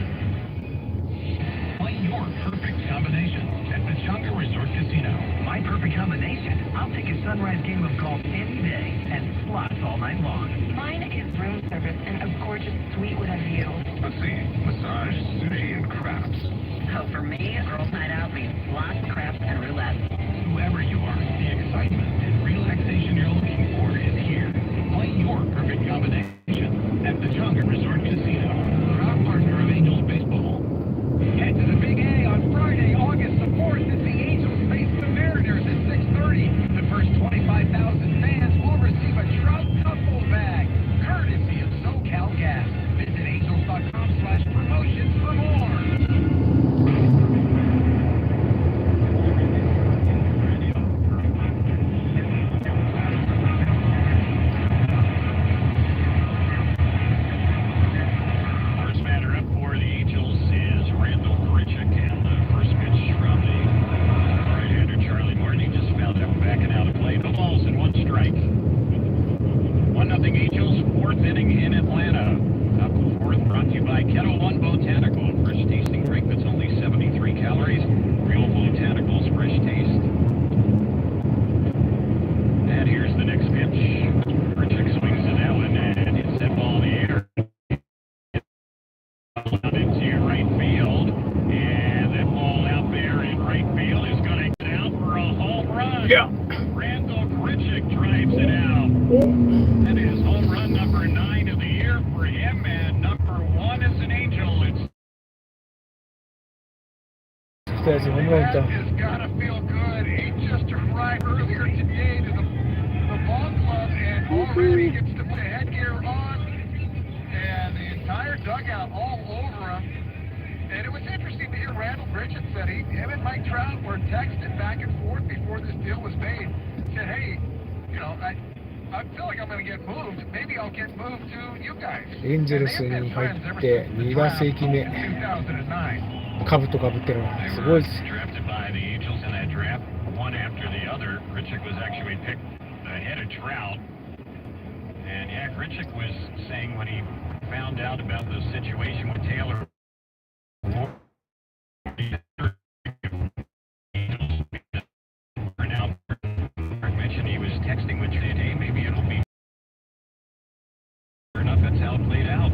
Find your perfect combination at Pechanga Resort Casino. My perfect combination? I'll take a sunrise game of golf any day and slots all night long. Mine is room service and a gorgeous suite with a view. Let's see, massage, sushi, and craps. Oh, for me, girls' night out means slots, craps, and roulette. Whoever you are, the excitement and relaxation you're looking for is here. Find your perfect combination at Pechanga Resort Casino, proud partner of Angels Baseball. Head to the Big A on Friday, August the 4th as the Angels face the Mariners at 6:30. The first 25,000 fans will receive a Trout Couple bag, courtesy of SoCal Gas. Visit angels.com/promotions for more. First batter up for the Angels is Randall Grichuk, and the first pitch from the right-hander Charlie Morton. He just found him backing out of play. No balls and one strike. 1-0 Angels, fourth inning in Atlanta. Top of the fourth, brought to you by Kettle One Botanical, fresh tasting drink that's only 73 calories. Real botanicals, fresh taste. And here's the next pitch. Grichuk swings to that one, and hits that ball in the air. Out into right field, and that ball out there in right field is going to get out for a home run. Yeah. Randall Grichuk drives it out. That is home run number 9 of the year for him, and number 1 is an Angel. It's 来たやつホームラン打った。 That has got to feel good. He just arrived earlier today to the ball club and already gets the headgear on and the entire dugout all over him. And it was interesting to hear Randall Grichuk said him and Mike Trout were texting back and forth before this deal was made. Said, hey, you know, I feel like I'm going to get moved. Maybe I'll get moved to you guys. エンジェルスに入って2打席目、 2009. かぶとかぶってるのすごいです。 drafted by the Angels in that draft, one after the other. Grichuk was actually picked ahead of Trout. And yeah, Grichuk was saying when he found out about the situation with Taylor, mentioned he was texting with Jay, hey, maybe it'll be sure enough. That's how it played out.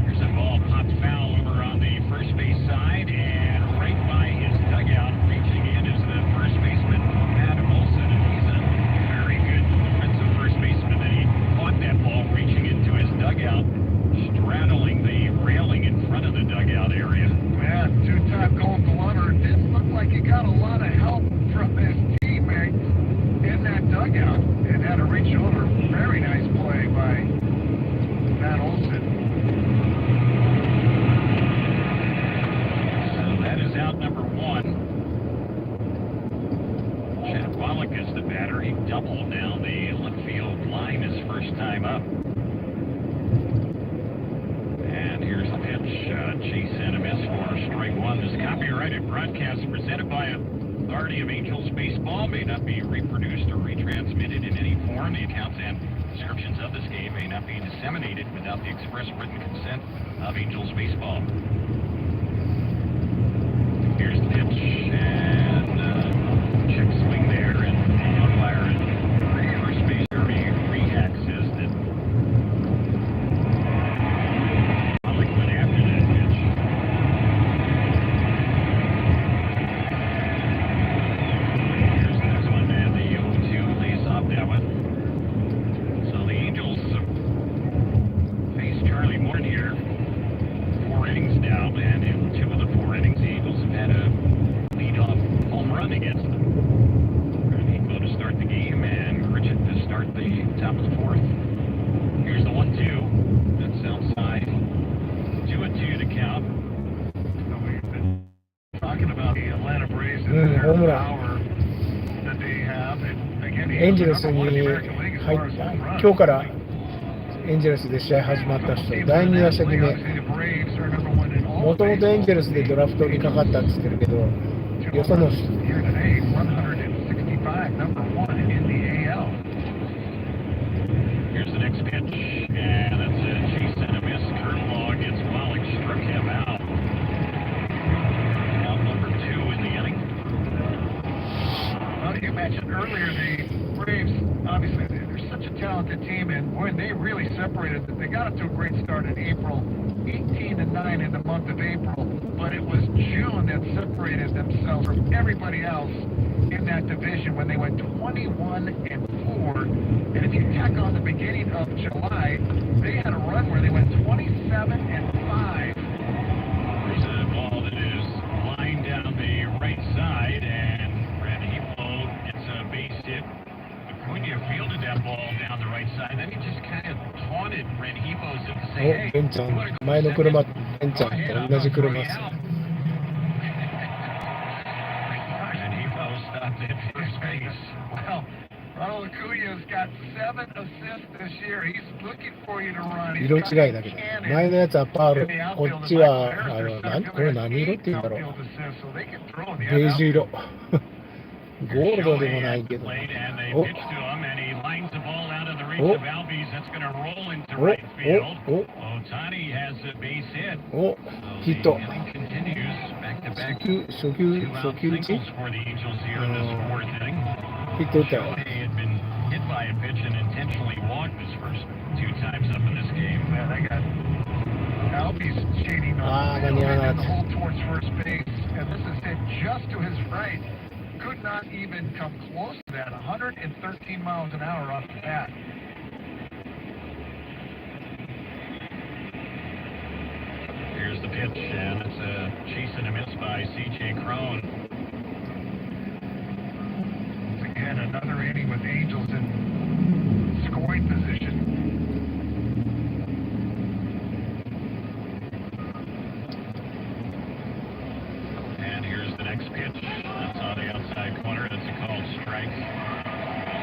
Here's a ball popped foul over on the first base side, and right by his dugout, reaching in is the first baseman, Adam Olson, and he's a very good defensive first baseman. And he caught that ball reaching into his dugout, straddling the railing in front of the dugout area. Yeah, two-time Gold Glover. It didn't look like he got a lot of help from his teammates in that dugout and had to reach over. Very nice play by Matt Olson. So that is out number 1. Chad Wallach is the batter. He doubled down the left field line his first time up. And here's the pitch. Chase and a miss for strike 1. This copyrighted broadcast presented by Authority of Angels Baseball may not be reproduced or retransmitted in any form. The accounts and descriptions of this game may not be disseminated without the express written consent of Angels Baseball. Here's the pitch, and check swing there, and the umpire and first base Kirby Rehak says that Wallach went after that pitch. Here's the next one, and the 0-2 lays off that one. So the Angels face Charlie Morton here. 4 innings now, and in 2 of the 4 innings, the Eagles have had a lead-off home run against them. Reniko to start the game, and Grichuk to start the top of the 4th. Here's the 1-2. That's outside. 2-2 to count. So we've been talking about the Atlanta Braves and Mm, their home run. power that they have. And again, the エンジェルスに number 1 in the American League as 入 far っ as home runs. 今日からエンジェルスで試合始まった人、第2打席目、もともとエンジェルスでドラフトにかかったって言ってるけど、よその人、 Here today, 165, number 1 in the AL. Here's the next pitch, and it's a chase and a miss. Curveball against Wallach, struck him out. Out number 2 in the inning. Well, you mentioned earlier the Braves, obviously, they're such a talented team, and boy, they really separated. They got up to a great start in April, 18-9 in the month of April, but it was June that separated themselves from everybody else in that division when they went 21-4. And if you tack on the beginning of July, they had a run where they went 27-5. There's a ball that is lined down the right side, and Renipo gets a base hit. Acuna fielded that ball down the right side. Then he just kind of taunted Renipo as if to お say, hey, ベンちゃ you wanna ん、 go 前の車、 second? ベンちゃん Go ahead, と I'm 同じ gonna throw 車 you っす。 out. Renipo stopped at first base. Well, Ronald Acuna's got 7 assists this year. He's looking for you to run. He's 色 got 違いだけど、前のやつはパール、こっちは、これ何色って言うんだろう。ベージュ色。ゴールドでもないけど。 Played and they お pitch to him, and he lines the ball out of the reach Oh. of Albies. That's going to roll into お right field. お Otani has a base hit. お So ヒ the ット。 inning continues. Back to 初 back. 球、初 Two 球、 out 初球打ち singles for the Angels here in this fourth inning. ヒット打ったよ。 Shohei had been hit by a pitch and intentionally walked his first 2 times up in this game. Man, they got Albies shading Ah, a little bit Manana. in the hole towards first base, and this is hit just to his right. Could not even come close to that. 113 miles an hour off the bat. Here's the pitch, and it's a chase and a miss by C.J. Cron. Once again, another inning with Angels in scoring position. And here's the next pitch. That's on the outside corner. That's a called strike.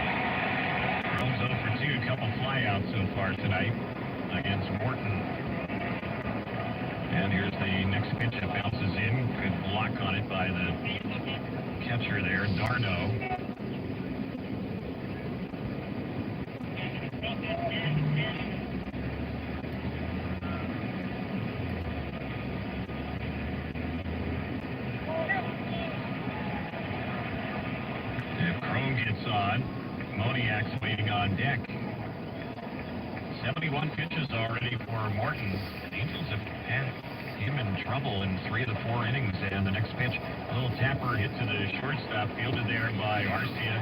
Cron's 0 for 2, a couple flyouts so far tonight against Morton. And here's the next pitch that bounces in. Good block on it by the catcher there, Darno. If Chrome gets on, Moniak's waiting on deck. 71 pitches already for Morton. The Angels have had him in trouble in 3 of the 4 innings. And the next pitch, a little tapper hit to the shortstop, fielded there by Arcia.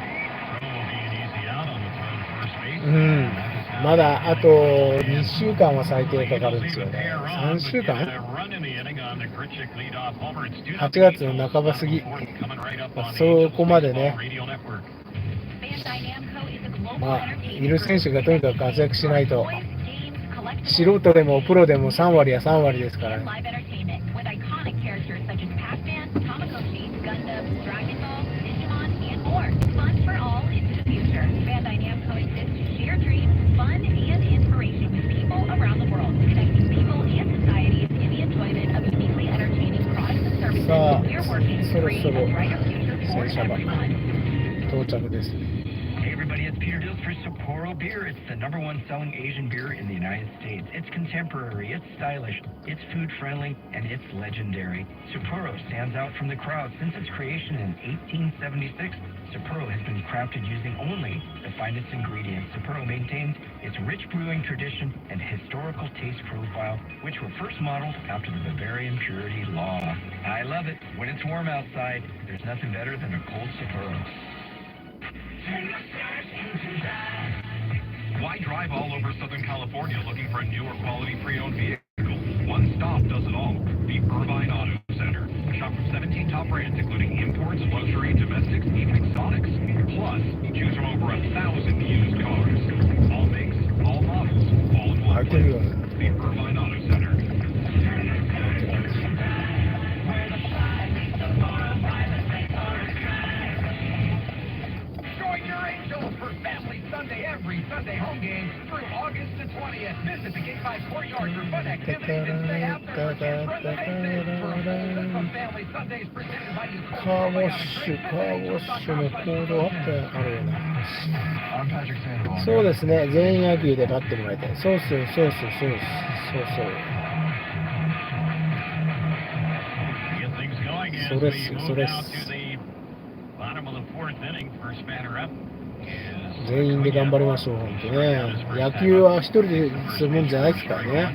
Chrome will be an easy out on the throw to first base. うん。 That is how まだあと2週間は最低かかるんですよね。3週間 ?8 月の半ば過ぎ。そこまでね。まあ、いる選手がとにかく活躍しないと、素人でもプロでも3割や3割ですからね。さあ、そろそろ戦車場到着です。 Hey everybody, it's Peter Dills for Sapporo Beer. It's the #1 selling Asian beer in the United States. It's contemporary, it's stylish, it's food friendly, and it's legendary. Sapporo stands out from the crowd. Since its creation in 1876, Sapporo has been crafted using only the finest ingredients. Sapporo maintains its rich brewing tradition and historical taste profile, which were first modeled after the Bavarian purity law. I love it. When it's warm outside, there's nothing better than a cold Sapporo. Why drive all over Southern California looking for a new or quality pre-owned vehicle? One stop does it all. The Irvine Auto Center. Shop from 17 top brands, including imports, luxury, domestics, even exotics. Plus, choose from over 1,000 used cars. All makes, all models, all in one place. The Irvine Auto Center. every Sunday home game through August the 20th. Visit the Gate 5 courtyard for fun activities and stay out there for kids from the bases. For a full list of family Sundays presented by you. カーウォッシュのコードアップあるよな。 I'm Patrick Sandoval. そうですね、全員野球でバッてもらいたい。そう。Get things going as we move down to the bottom of the fourth inning. First batter up is 全員で頑張りましょう、本当ね。野球は一人でするもんじゃないですからね。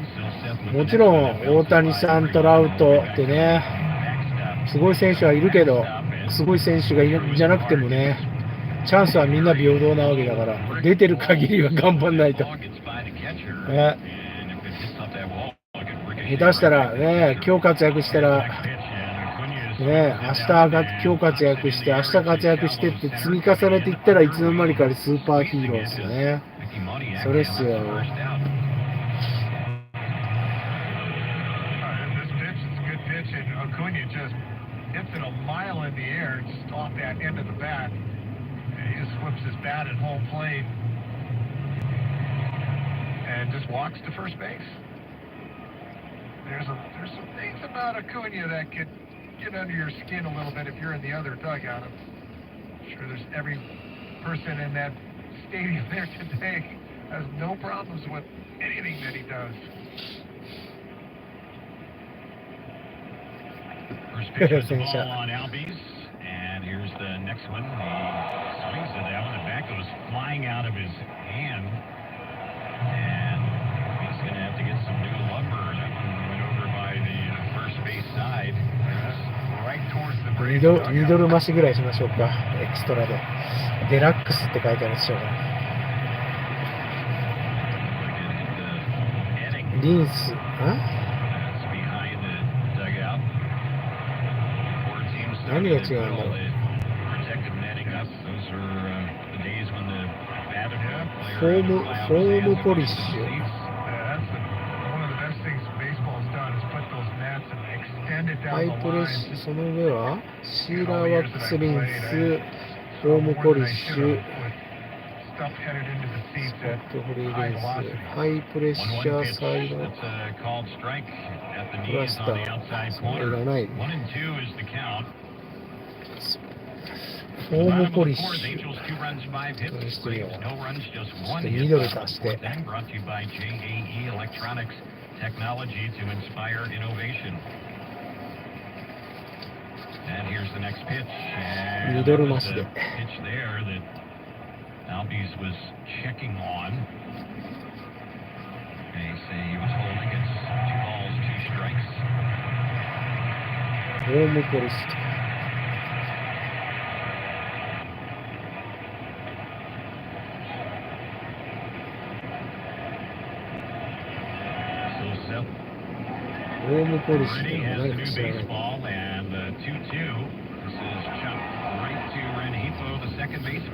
もちろん、大谷さん、トラウトってね、すごい選手はいるけど、すごい選手がじゃなくてもね、チャンスはみんな平等なわけだから、出てる限りは頑張んないと。ね、下手したらね、今日活躍したら、ね、今日活躍して、明日活躍してって積み重ねていったらいつの間にかでスーパーヒーローですよね。それっすよ。Hits it a mile in the air, just off that end of the bat. He just flips his bat at home plate and just walks to first base. There's some things about Acuna that could get under your skin a little bit if you're in the other dugout. I'm sure there's every person in that stadium there today has no problems with anything that he does. First pitch is the ball on Albies, and here's the next one. He swings it out, and the bat goes flying out of his hand, and he's going to have to get some new lumber. That one went over by the first base side. Right towards the 2ドル増しぐらいしましょうか、エクストラで。デラックスって書いてあるでしょうか。リンス、何が違うんだろう。フォームポリッシュ。ハイプレッシュ、その上はシーラーワックスリンス、フォームポリッシュ、スポットフリーリンス、ハイプレッシャーサイド、クラスター、それいらないね。フォームポリッシュ、どうしてみよう。ちょっと2ドル足して。And here's the next pitch. 2ドル増しで。Pitch there that Albies was checking on. They say he was holding it. 2 balls, 2 strikes. フォームポリッシュ。ホームポリシーでもないかもしれない。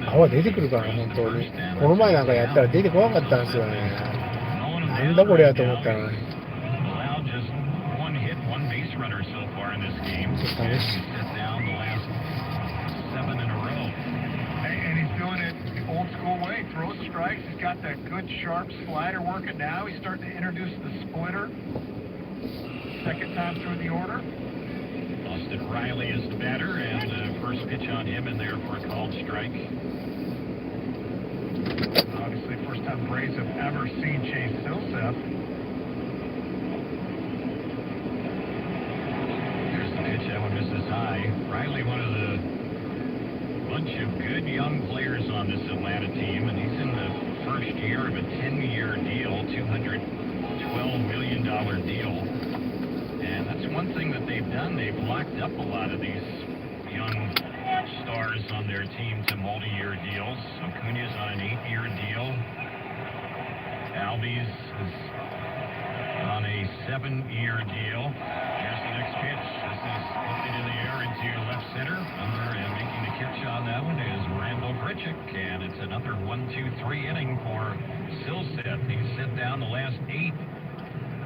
泡出てくるから本当に。この前なんかやったら出てこなかったんですよね。なんだこれやと思ったのに。ちょっと試し。Old school way, throws strikes. He's got that good sharp slider working now. He's starting to introduce the splitter. Second time through the order. Austin Riley is the batter, and the first pitch on him in there for a called strike. Obviously, first time Braves have ever seen Chase Silseth. Here's the pitch, that one misses high. Riley, one of the bunch of good young players on this Atlanta team, and he's in the first year of a 10-year deal, $212 million deal. And that's one thing that they've done. They've locked up a lot of these young stars on their team to multi-year deals. Acuna's on an 8-year deal. Albies is on a 7-year deal. Here's the next pitch. This is lifted in the air into left center. And making the catch on that one is Randall Grichuk. And it's another 1-2-3 inning for Silseth. He's set down the last 8.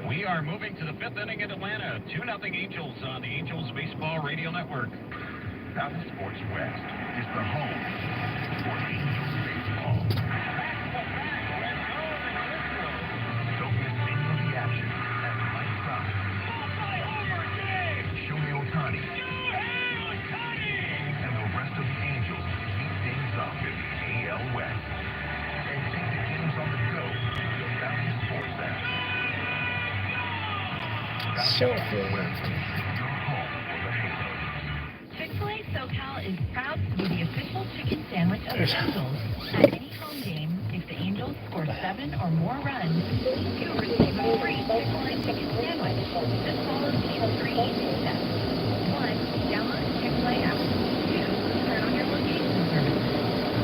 We are moving to the 5th inning in Atlanta. 2-0 Angels on the Angels Baseball Radio Network. South Sports West is the home for Angels baseball. 勝負。 Chick-fil-A SoCal is proud to be the official chicken sandwich of the Angels. At any home game, if the Angels score 7 or more runs, you'll receive a free Chick-fil-A chicken sandwich. Just follow these 3 easy steps. 1. Download the Chick-fil-A app. 2. Turn on your location services.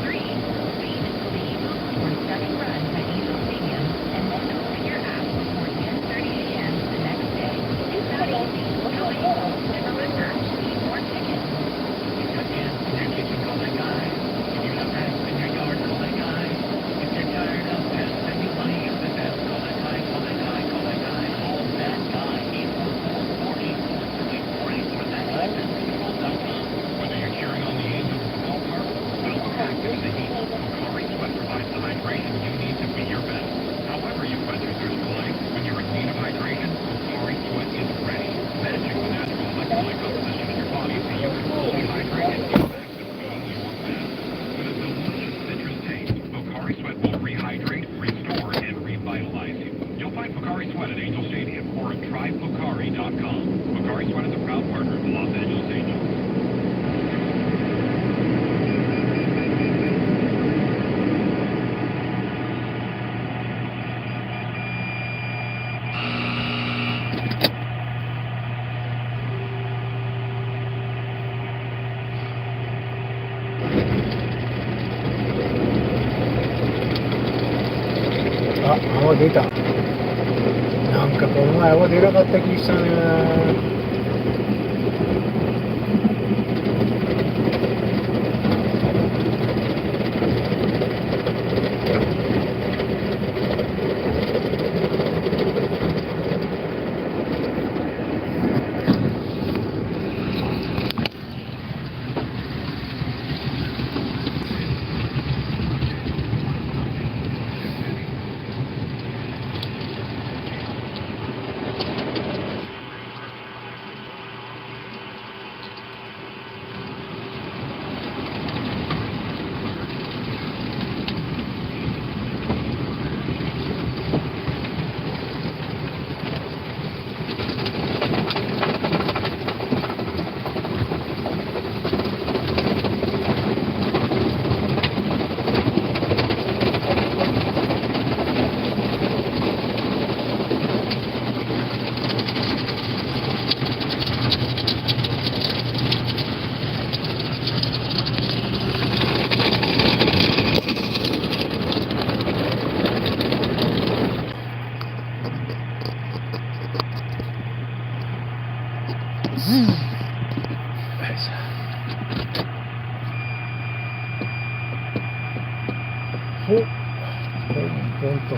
3. Wait until the Angels score 7 runs at Angel Stadium, and then open your app before 10:30 a.m. the next day. It's that easy. Go Angels. And remember, eat more chicken. Whether you're cheering on the Angels at the ballpark, well, active in the heat, Pocari Sweat provides the hydration you need to be your best. However you weather through the life, when you're in need of hydration, Pocari Sweat is ready, matching the natural electrolyte composition in your body so you can fully hydrate and get back to being your best. With a delicious citrus taste, Pocari Sweat will rehydrate, restore, and revitalize you. You'll find Pocari Sweat at Angel Stadium or at trypocari.com. Pocari Sweat is a proud partner of the Los Angeles Angels.あ、泡出た。なんかこの前泡出なかった気したね。ほんと。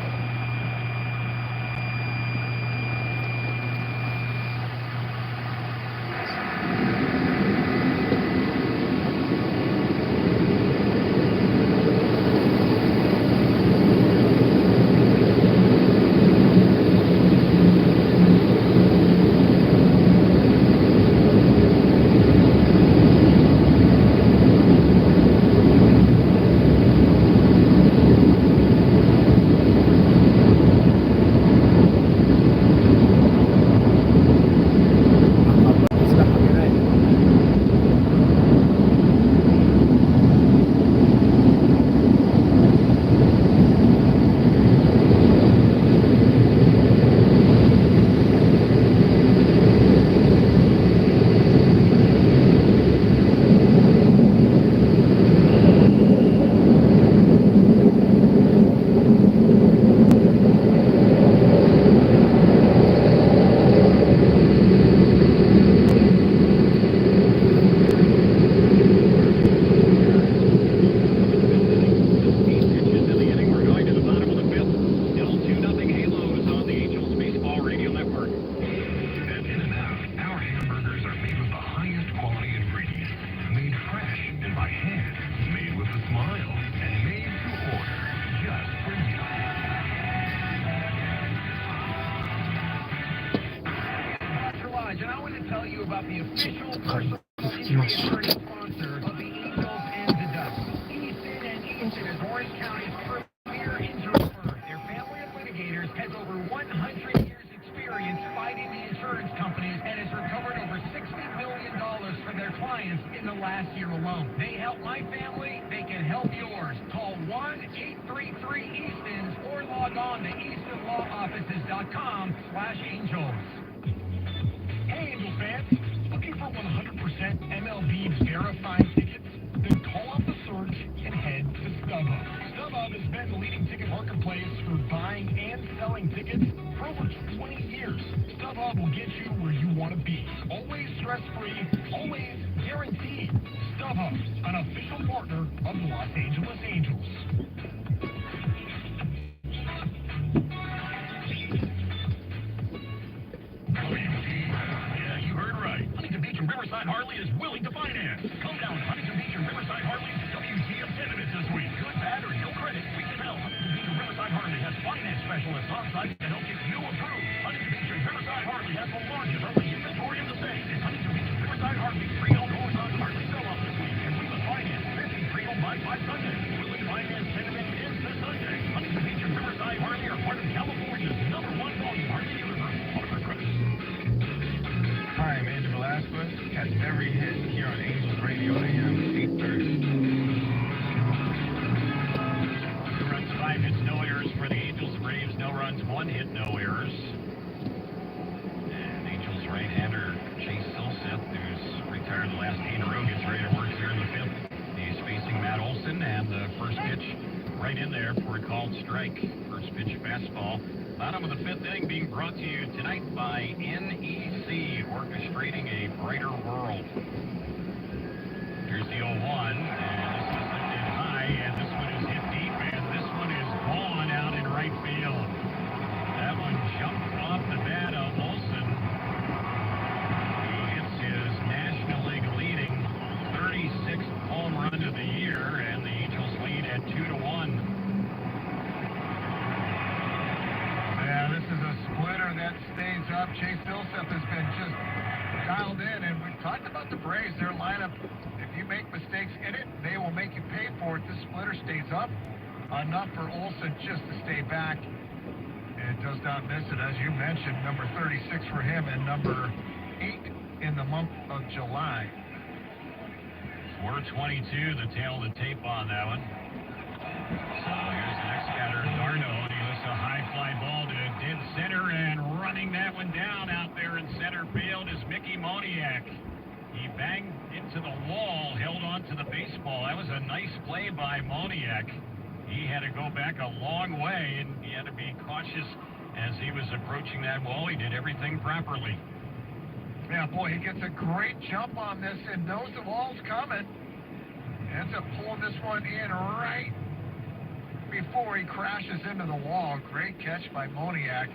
about the official 行きましょう。 sponsor of the Angels and the Ducks. Easton and Easton is Orange County's premier injury firm. Their family of litigators has over 100 years experience fighting insurance insurance companies and has recovered over $60 million for their clients in the last year alone. They help my family, they can help yours. Call 1-833-EASTONS or log on to EastonLawOffices.com/angels. Hey, Angels fans, looking for 100% MLB verified tickets? Then call off the search and head to StubHub. StubHub has been the leading ticket marketplace for buying and selling tickets for over 20 years. StubHub will get you where you want to be. Always stress-free, always guaranteed. StubHub, an official partner of the Los Angeles Angels. Yeah, you heard right. Huntington Beach and Riverside Harley is willing to finance. Come down to Huntington Beach and Riverside Harley's WGM candidates this week. Good, bad, or no credit, we can help. Huntington Beach and Riverside Harley has finance specialists on site to help get you approved. Huntington Beach and Riverside Harley has the largest Harley inventory in the state. And Huntington Beach and Riverside Harley pre-owned horizontal Harley sell-off this week. And we will finance 50 pre-owned by 5 Sunday. We'll finance sentiment is this Sunday. Huntington Beach and Riverside Harley are part of California's #1 volume Harley dealer group. Autograph credits. Hi, I'm Andrew Velasquez. Catch every hit here on Angels Radio AM 830. 2 runs, 5 hits, no errors for the Angels. The Braves, no runs, 1 hit, no errors. And Angels right-hander Chase Silseth, who's retired the last 8 in a row, gets ready to work here in the 5th. He's facing Matt Olson, and the first pitch right in there for a called strike. First pitch fastball. Bottom of the 5th inning being brought to you tonight by NEC, orchestrating a brighter world. Here's the 0-1, and this is lifted high, and this one is hit deep, and this one is gone out in right field. That one jumped off the bat of Olson. He hits his National League leading 36th home run of the year, and the Angels lead at 2-1. Yeah, this is a splitter that stays up. Chase Silseth has been just dialed in, and we've talked about the Braves, their lineup. If you make mistakes in it, they will make you pay for it. This splitter stays up enough for Olson just to stay back. And does not miss it, as you mentioned, number 36 for him and number 8 in the month of July. 422, the tail of the tape on that one. So here's the next batter, Darno, and he looks a high fly ball to dead center, and running that one down out there in center field is Mickey Moniak. He banged into the wall, held on to the baseball. That was a nice play by Moniak. He had to go back a long way, and he had to be cautious as he was approaching that wall. He did everything properly. Yeah, boy, he gets a great jump on this and knows the wall's coming. Ends up pulling this one in right before he crashes into the wall. Great catch by Moniak.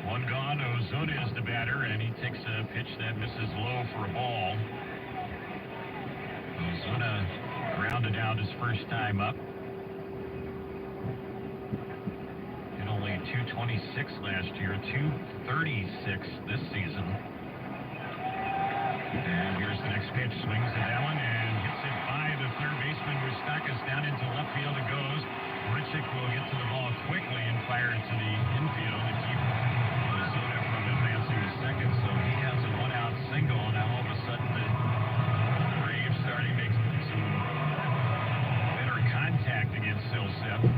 One gone, Ozuna is the batter, and he takes a pitch that misses low for a ball. Ozuna grounded out his first time up. Hit only 226 last year, 236 this season. And here's the next pitch, swings at that one and hits it by the third baseman Moustakas. Down into left field it goes. Richick will get to the ball quickly and fire it to the infield to keep Ozuna from advancing to second. So he has a one-out single, and now all of a sudden the Braves starting to make some better contact against Silseth.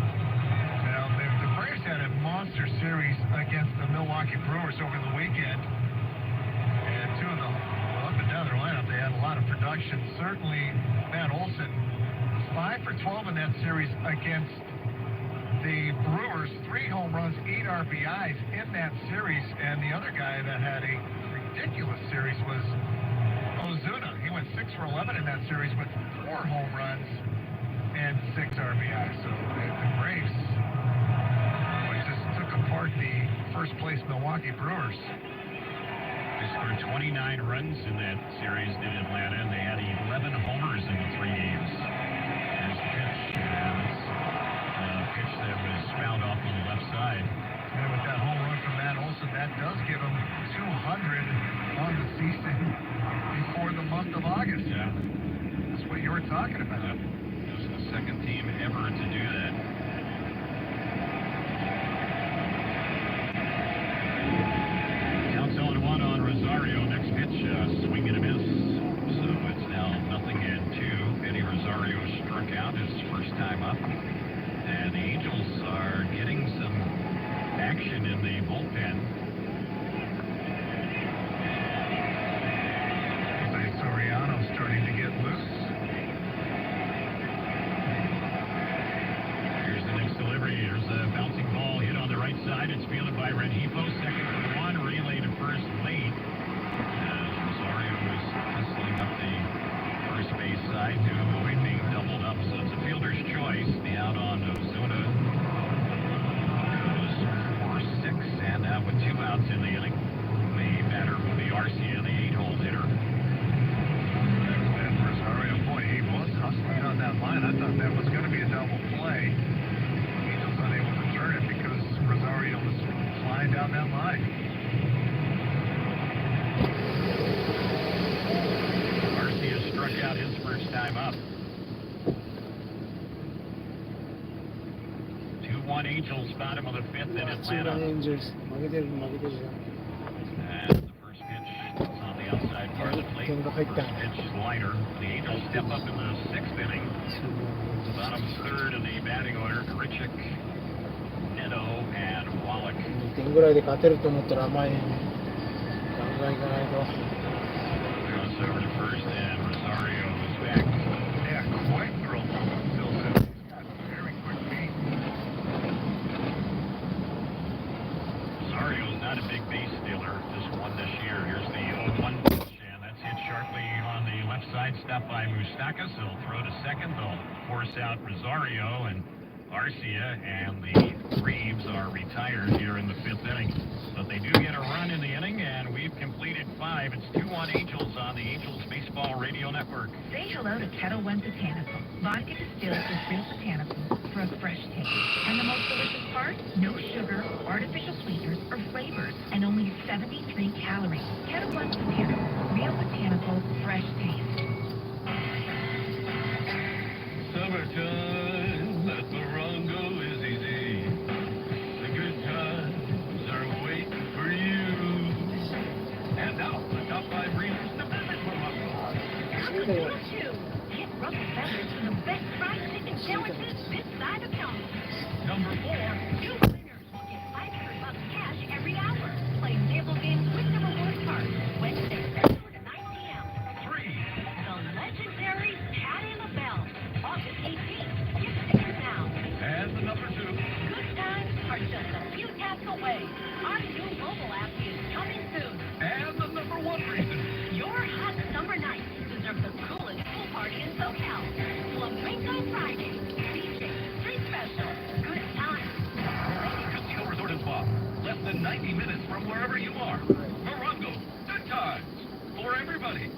Now, the Braves had a monster series against the Milwaukee Brewers over the weekend. And two of them, up and down their lineup, they had a lot of production. Certainly, Matt Olson was 5 for 12 in that series against the Brewers. 3 home runs, 8 RBIs in that series. And the other guy that had a ridiculous series was Ozuna. He went 6 for 11 in that series with 4 home runs and 6 RBIs. So the Braves just took apart the first place Milwaukee Brewers. They scored 29 runs in that series, did Atlanta, and they had 11 homers in the 3 games. There's the pitch, and it's a pitch that was fouled off on the left side. And with that home run from Matt Olson, that does give him 200 on the season before the month of August. Yeah. That's what you were talking about. Yep. It was the second team ever to do that. bullpen. Jose Soriano starting to get loose. Here's the next delivery. Here's a bouncing ball hit on the right side. It's fielded by Rengifo. Second for one. Relay to first late. As Rosario was hustling up the first base side to avoid being doubled up. So it's a fielder's choice. The out on Ozuna goes for 6. And now with 2 outs in the inning, the batter will be Arcia, the 8-hole hitter. And Rosario, boy, he was hustling on that line. I thought that was going to be a double play. Angels unable to turn it because Rosario was flying down that line. Arcia struck out his first time up. 2-1 Angels, bottom of the 5th in 中盤 Atlanta. エンジェルス負けてるじゃん。 And the first pitch is on the outside part of the plate. First pitch is lighter. The Angels step up in the 6th inning. Bottom third in the batting order, Grichuk, Neto, and Wallach. 2点ぐらいで勝てると思ったら甘いね。ガンガンいかないと。 Goes over to first, and Rosario is back. Yeah, quite thrilled with Silseth. He's got very quick feet. Rosario's not a big base stealer. Just one this year. Here's the 0-1 pitch, and that's hit sharply on the left side. Stopped by Moustakas. He'll throw to second. They'll force out Rosario, and Arcia and the Reeves are retired here in the 5th inning. But they do get a run in the inning, and we've completed 5. It's 2-1 Angels on the Angels Baseball Radio Network. Say hello to Kettle One Botanical. Vodka distilled with real botanicals for a fresh taste. And the most delicious part? No sugar, artificial sweeteners, or flavors, and only 73 calories. Kettle One Botanical. Real botanical, fresh taste. Summertime at Morongo is easy. The good times are waiting for you. And now, the top 5 reasons to visit Morongo. Get Russell Feathers for the best fried chicken sandwiches this side of town. Number 4, New winners will get $500 cash every hour. Play table games with the reward card. Wednesday, 7 to 9 p.m. 3, The legendary Pat and the Bell. August 18th. Get tickets now. and the number 2. Good times are just a few taps away. Our new mobile app is coming soon. And the number 1 reason. Your hot summer nights deserve the coolest pool party in SoCal. Flamenco Friday. DJ, street special. Good times. Morongo Casino Resort and Spa. Less than 90 minutes from wherever you are. Morongo, good times for everybody.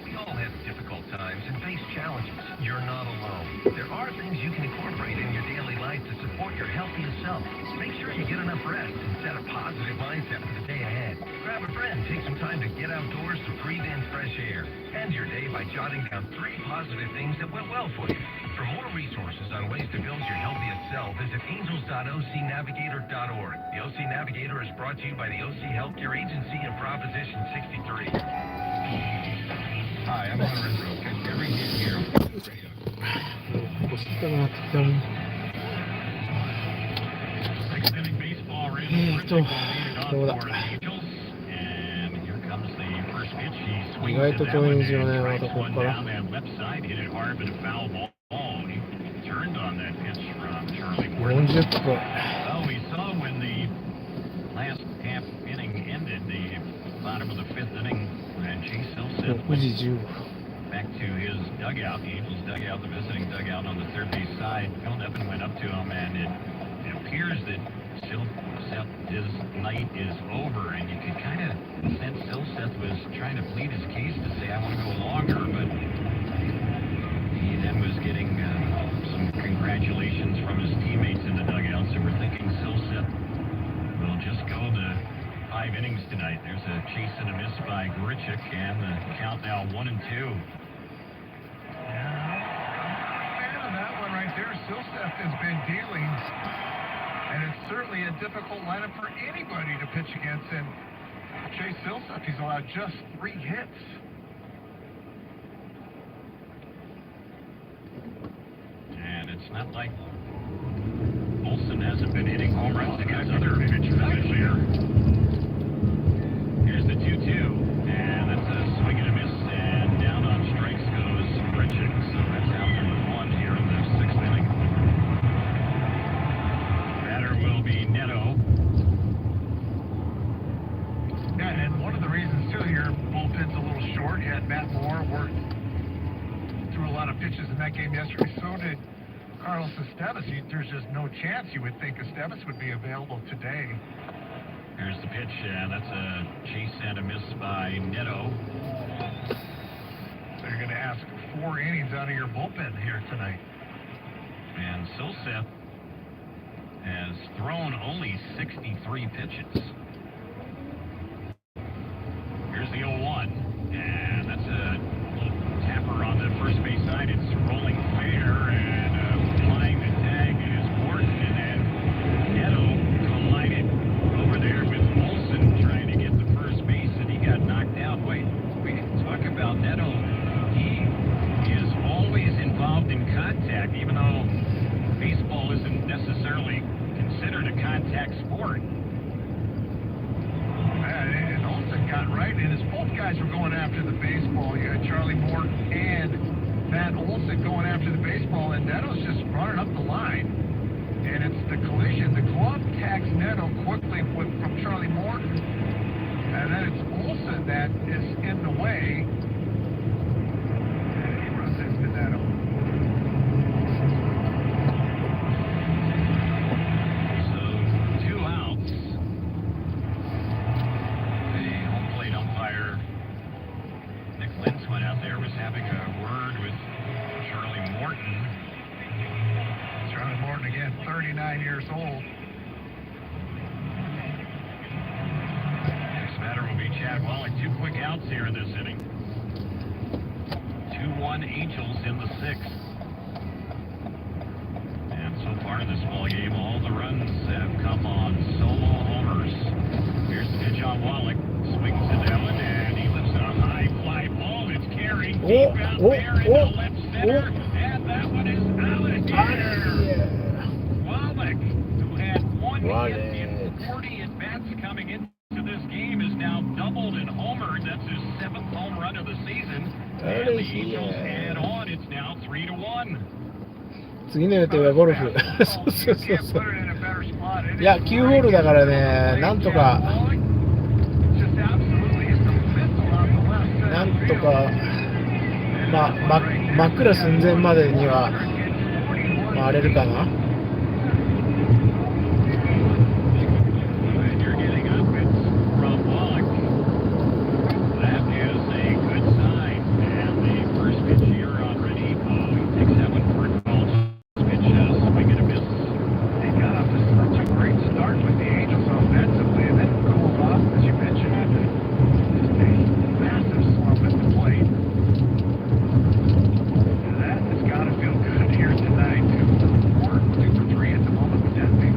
We all have difficult times and face challenges. You're not alone. There are things you can incorporate in your daily life to support your healthiest self. Make sure you get enough rest and set a positive mindset for the day ahead. Grab a friend, take some time to get outdoors to breathe in fresh air. End your day by jotting down 3 positive things that went well for you. For more resources on ways to build your healthiest self, visit angels.ocnavigator.org. The OC Navigator is brought to you by the OC Healthcare Agency and Proposition 63. Hi, I'm Hunter Renfro. Catch every hit here on radio. 腰痛くなってきたね。 6th inning baseball ready. Esto, For toda. the Angels. And here comes the first pitch. He swings 意外と at 遠 that いん one ですよ and ね、ま strikes たここ one から。 down that left side. Hit it hard, but a foul ball. He turned on that pitch from Charlie Morton. 40分。 Well, we saw when the last half inning ended, the bottom of the 5th inning, and Chase Silseth 6 went 時15分。 back to his dugout, the Angels dugout, the visiting dugout on the third base side. Phil Nevin went up to him, and it appears that Silseth, his night is over, and you could kind of sense Silseth was trying to plead his case to say, I want to go longer, but he then was getting some congratulations from his teammates in the dugout, so we're thinking Silseth will just go the 5 innings tonight. There's a chase and a miss by Grichuk, and the count now 1-2. Fan of that one right there. Silseth has been dealing, and it's certainly a difficult lineup for anybody to pitch against. And Chase Silseth, he's allowed just 3 hits. And it's not like Olsen hasn't been hitting home runs the guy's other pitch right there. Here's the 2-2, and that's a swing and a miss, and down on strikes goes Bridget. So that's out number 1 here in the 6th inning. Batter will be Neto. Yeah, and one of the reasons too, your bullpen's a little short. You had Matt Moore worked through a lot of pitches in that game yesterday. So did Carlos Estevez. There's just no chance you would think Estevez would be available today. Here's the pitch, and that's a chase and a miss by Neto. So you're going to ask 4 innings out of your bullpen here tonight. And Silseth has thrown only 63 pitches. Here's the 0-1, and that's a tapper on the first base side. It's rolling fair, and flying the tag is Morton, and then Neto collided over there with Olsen trying to get the first base, and he got knocked out. Wait, we talk about Neto. He is always involved in contact, even though baseball isn't necessarily considered a contact sport. And Olsen got right, and as both guys were going after the baseball, you had Charlie Morton and Matt Olsen going after the baseball, and Neto's just running up the line. And it's the collision. The glove tags Neto quickly from Charlie Morton, and then it's Olsen that is in the way. And he runs into Neto. So 2 outs. The home plate umpire, Nick Lentz, went out there, was having a word with Charlie Morton. Charlie Morton again, 39 years old. Next batter will be Chad Wallach. 2 quick outs here in this inning. 2-1 Angels in the 6th. And so far in this ballgame, all the runs have come on solo homers. Here's the pitch on Wallach. Swings to Ellen, and he lifts a high fly ball. It's carrying deep out there into left center, and that one is out of here. Wallach, who had 1 hit in 40 at-bats coming into this game, is now doubled and homered. That's his 7th home run of the season. And the Angels add on. It's now 3-1. 次の予定はゴルフ。そうそうそうそう。いや、9ホールだからね、なんとか、真っ暗寸前までには回れるかな。That has got to feel good here tonight. 2 for 3 at the moment with that big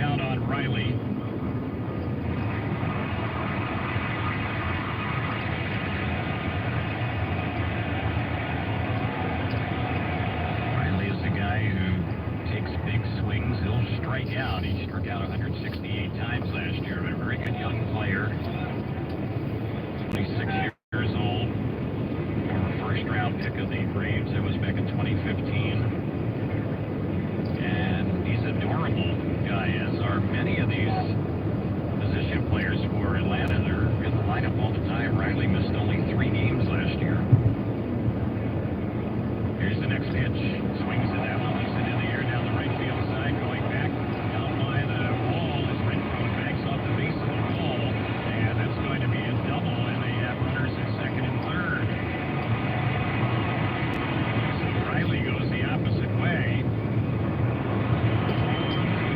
out on Riley. Riley is a guy who takes big swings. He'll strike out. He struck out 168 times last year, but a very good young player. 26 years old. Former first-round pick of the Braves. That was back in 2015. And he's a durable guy, as are many of these position players for Atlanta. They're in the lineup all the time. Riley missed only 3 games last year. Here's the next pitch. Swings it out. He's in the air down the right field side, going back down by the wall as Renfroe backs off the base of the wall. And that's going to be a double, and they have runners at second and third. So Riley goes the opposite way.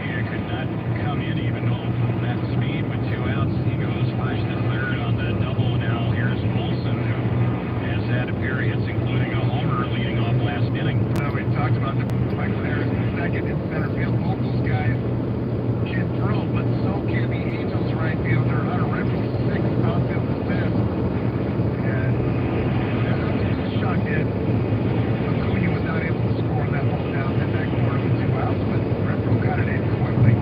He could not come in even though that speed with 2 outs. He goes flash to third on the double. Now here's Olsen, who has had a pair of hits, including a homer leading off last inning. We talked about the Mike Harris in second and center field. Both those guys can throw, but so can the Angels right fielder Hunter Renfroe, 6 outfield assists. And there's a shock that Acuna was not able to score that ball down in that corner with 2 outs, but Renfroe got it in quickly.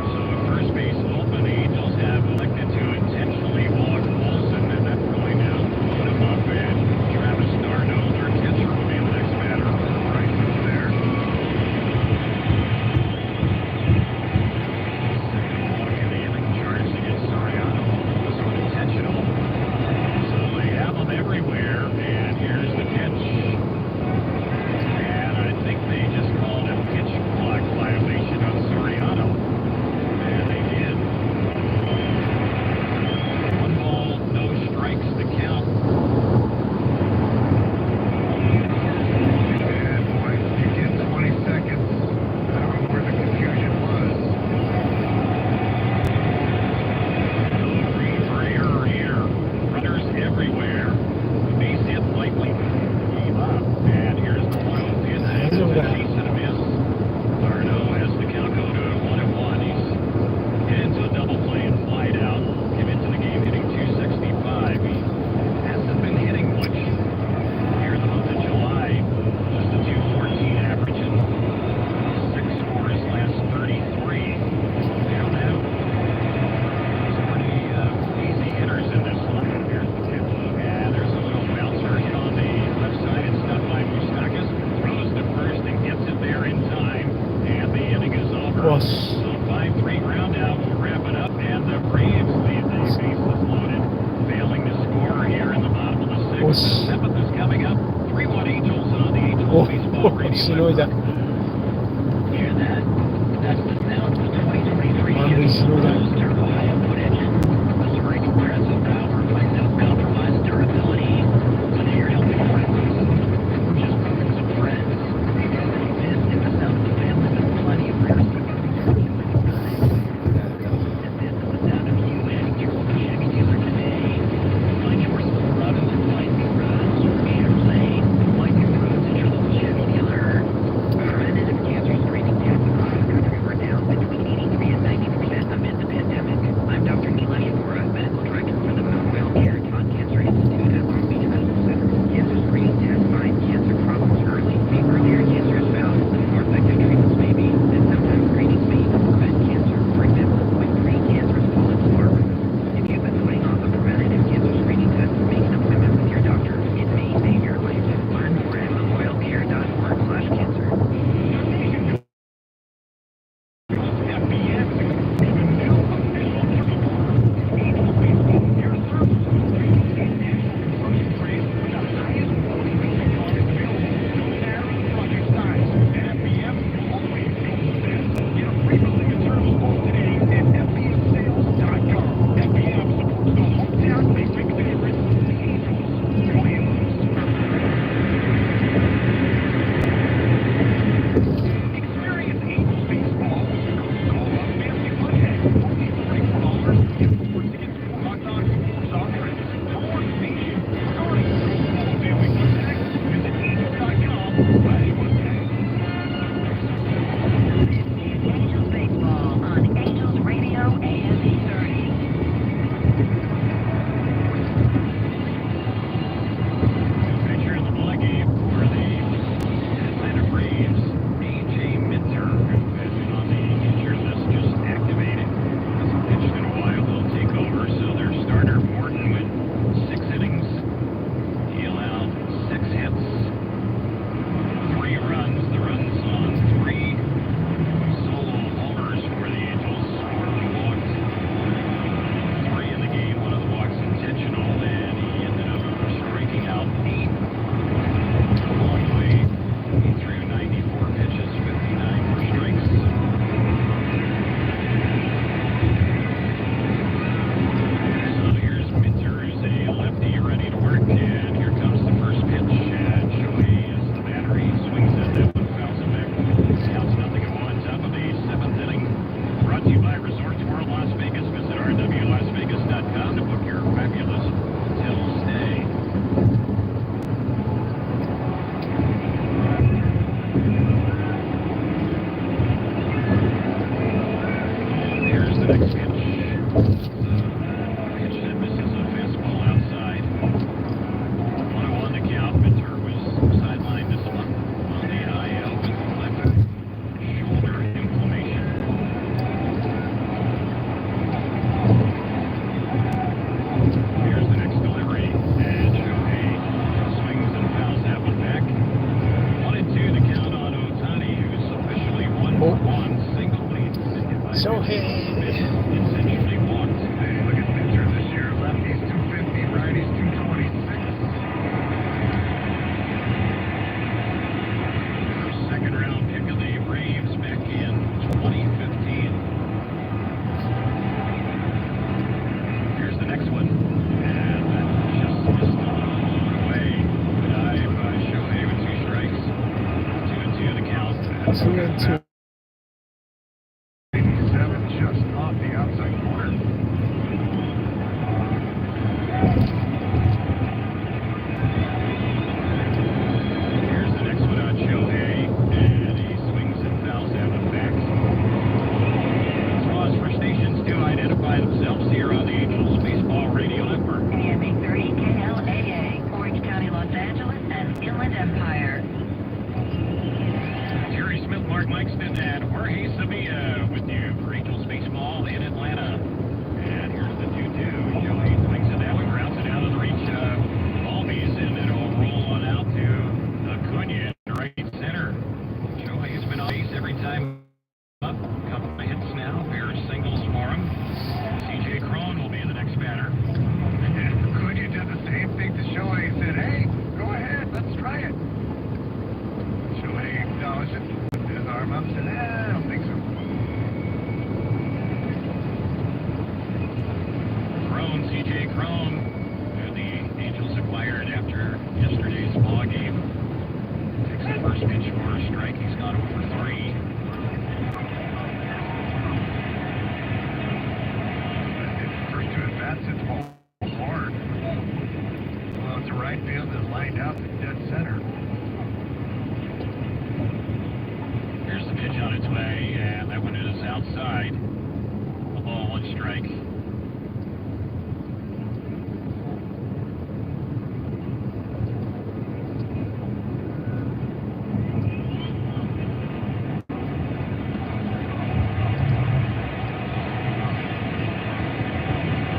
So at first base open, the Angels have elected to intentionally walk Olsen, and that's going to put him up. And Travis Darno, their catcher, will be the next batter. Right there. Second walk in the inning, charged against Soriano. This one intentional. So they have them everywhere, and here's the pitch. And I think they just called a pitch clock violation on Soriano. And they did. 1 ball, no strikes to count. And boy, you get 20 seconds. I don't know where the confusion was. Green for error here. Runners everywhere. Base hit lightly. Gave up. And here's the 1-0 pitch. It's a chase and a miss. Darno has the count go to 1-1. He's heading to a double play and flied out. Came into the game hitting 265. He hasn't been hitting much here in the month of July. Just a 214 average and 6 for his last 33. They don't have some pretty easy hitters in this line. Here's the pitch. And there's a little bouncer hit on the left side. It's stuffed by Moustakas. Throws to first and gets it there in time. And the inning is over. Was. So 5-3 ground out. We'll wrap it up. And the Braves lead. The base is loaded. Failing to score here in the bottom of the 6th. Was. The 7th is coming up. 3-1 Angels on the Angels Baseball Radio. しのいだ。 Hear that? That's the sound of the 2023 満塁しのいだ。 Rose Turbo High footage. Delivering impressive power by no compromised durability. Whether you're helping friends or just moving some friends, this is the sound of a family with plenty of rear seats. And this is the sound of you heading to your local Chevy dealer today. Find your Silverado in Lightning Roads or Chevrolet. Lightning Roads at your local Chevy dealer. Shohei. Essentially walked. Hey, look at Pitcher this year. Lefties 250, righties 226. Second round pick of the Braves back in 2015. Here's the next one. And that just missed a long way. Dive by Shohei with 2 strikes. 2-2 the count. 2-2. 87 just off the outside corner. Here's the next one on Shohei. And he swings and fouls that one back. Let's pause for stations to identify themselves here on the Angels Baseball Radio Network. AM 830 KLAA, Orange County, Los Angeles, and Inland Empire. Jerry Smith, Mark Mikeston, and Jorge Sevilla with you for Angels Baseball in Atlanta. And here's the 2-2. Shohei swings it that one, grounds it out of the reach of Albies, and it'll roll on out to Acuna in right center. Shohei's been on base every time up. Couple of hits now, pair of singles for him. CJ Cron will be the next batter. Acuna did the same thing to Shohei. He said, hey, go ahead, let's try it. Shohei acknowledged it, put his arm up, said, I don't think so. Cron, CJ Cron, who the Angels acquired after yesterday's ball game. Takes the first pitch for a strike. He's gone over 3. First 2 at-bats, it's ball hard. Well, it's a right field is lined out to dead center. Here's the pitch on its way, and that one is outside. A ball, 1 strike.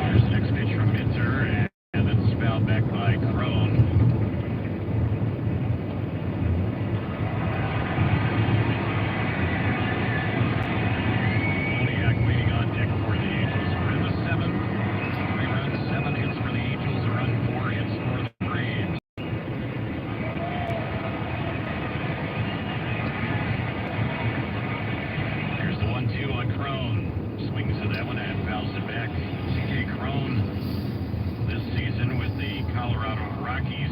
Here's the next pitch from Minter, and that's fouled back by Cron. Moniak waiting on deck for the Angels. We're in the 7th. 3 runs, 7 hits for the Angels, a run, 4 hits for the Braves. Here's the 1-2 on Cron. Swings to that one and fouls it back. CJ Cron this season with the Colorado Rockies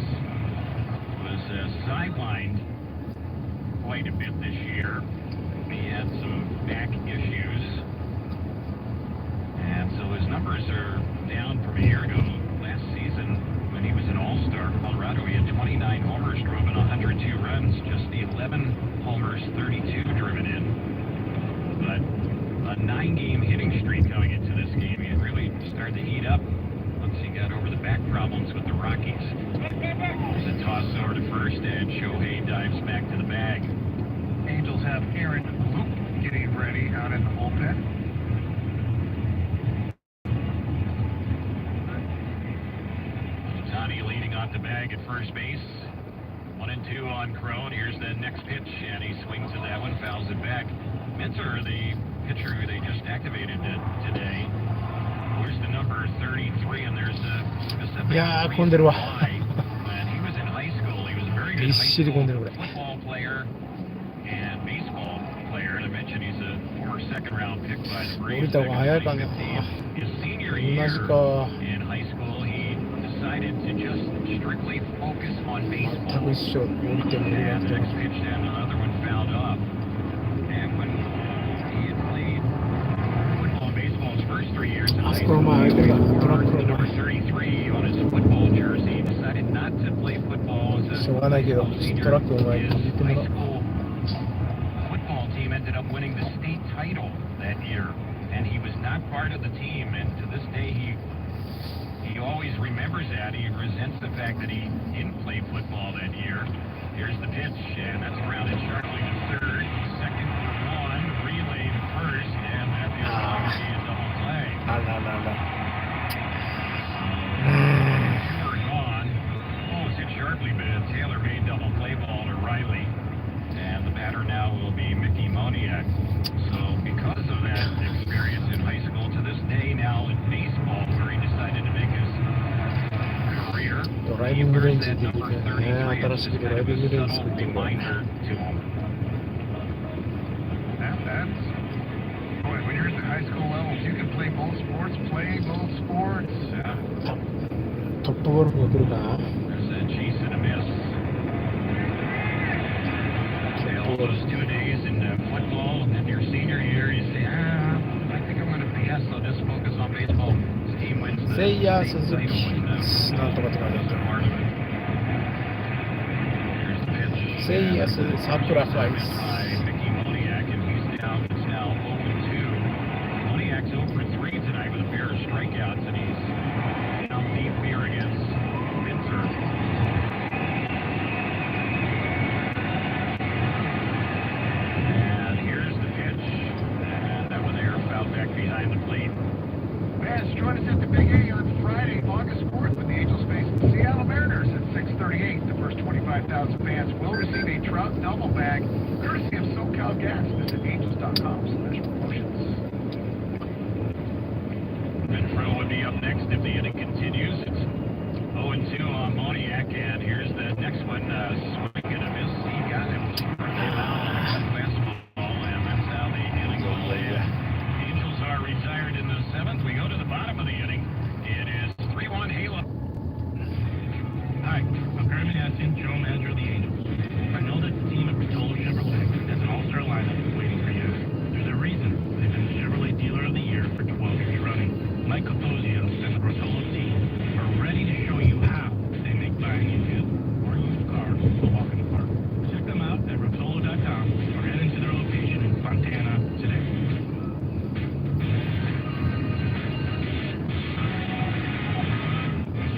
was sidelined quite a bit this year. He had some back issues, and so his numbers are down from a year ago. Last season, when he was an all-star, Colorado, he had 29 homers, drove in 102 runs, just 11 homers, 32 driven in. But a 9-game hitting streak going into this game. He really started to heat up once he got over the back problems with the Rockies. There's a toss over to first, and Shohei dives back to the bag. Angels have Aaron Luke getting ready out in the bullpen. Ohtani leading off the bag at first base. 1-2 on Cron. Here's the next pitch, and he swings at that one, fouls it back. Minter, the pitcher who they just activated today. Where's the number 33? And there's a specific いやー、 reason 混んでるわ。 why. When he was in high school, he was a very good びっ high しり school 混んでるこれ。 football player and baseball player. To mention, he's a former second-round pick by the 降 Braves りた方が早いかな。 His senior 同 year じか。 in high school, he decided to just strictly focus on 全 baseball. く一緒。降りても降りな And く the て next も。 pitch, and another one fouled off. And when he had played football and baseball his first 3 years in あ high そこの school, 前 he 相手が wore トラック the の number 前。 33 on his football jersey. He decided not to play football as a しょうがないけど、 senior. トラックの前に His 入れても high らう。 school football team ended up winning the state title that year, and he was not part of the team. And to this day, he always remembers that. He resents the fact that he didn't play football that year. Here's the pitch, and that's grounded sharply to third. Second for 1, relay to first, and that is going to be a double play. あららら。 Two are gone. Oh, it's hit sharply, but a tailor-made double play ball to Riley. And the batter now will be Mickey Moniak. So because of that that number 33 is just kind of a subtle reminder to them. That's boy, when you're at the high school levels, you can play both sports, Yeah. トップゴルフが来るかな。 There's a chase and a miss. All those 2 days in football and your senior year, you say, I think I'm going to pass, so just focus on baseball. This team wins the Say ya, state Suzuki. title and Not about that's a part of it. Here's the pitch. Say yes, sacrifice. By Mickey Moniak, and he's down. It's now 0-2. Moniak's 0-3 tonight with a pair of strikeouts, and he's down deep here against Minzer. And here's the pitch. And that one there fouled back behind the plate. Fans, join us at the Big A on Friday, August 4th, when the Angels face the Seattle Mariners at 6:38. The first 25,000 fans will receive a Trout double bag, courtesy of SoCal Gas. Visit angels.com/promotions. Ventrell would be up next if the inning continues. It's 0-2 on Moniak, and here's the next one. Swing and a miss. He got him. Fastball, and that's how the inning will end. Angels are retired in the 7th. We go to the bottom of the inning. It is 3-1 Halo. Hi, I'm Herman Hassan, General Manager of the Angels. I know that the team at Rotolo Chevrolet has an all-star lineup waiting for you. There's a reason they've been the Chevrolet Dealer of the Year for 12 years running. Mike Capozio and the Rotolo team are ready to show you how they make buying a new or used car a walk in the park. Check them out at Rotolo.com or head into their location in Fontana today.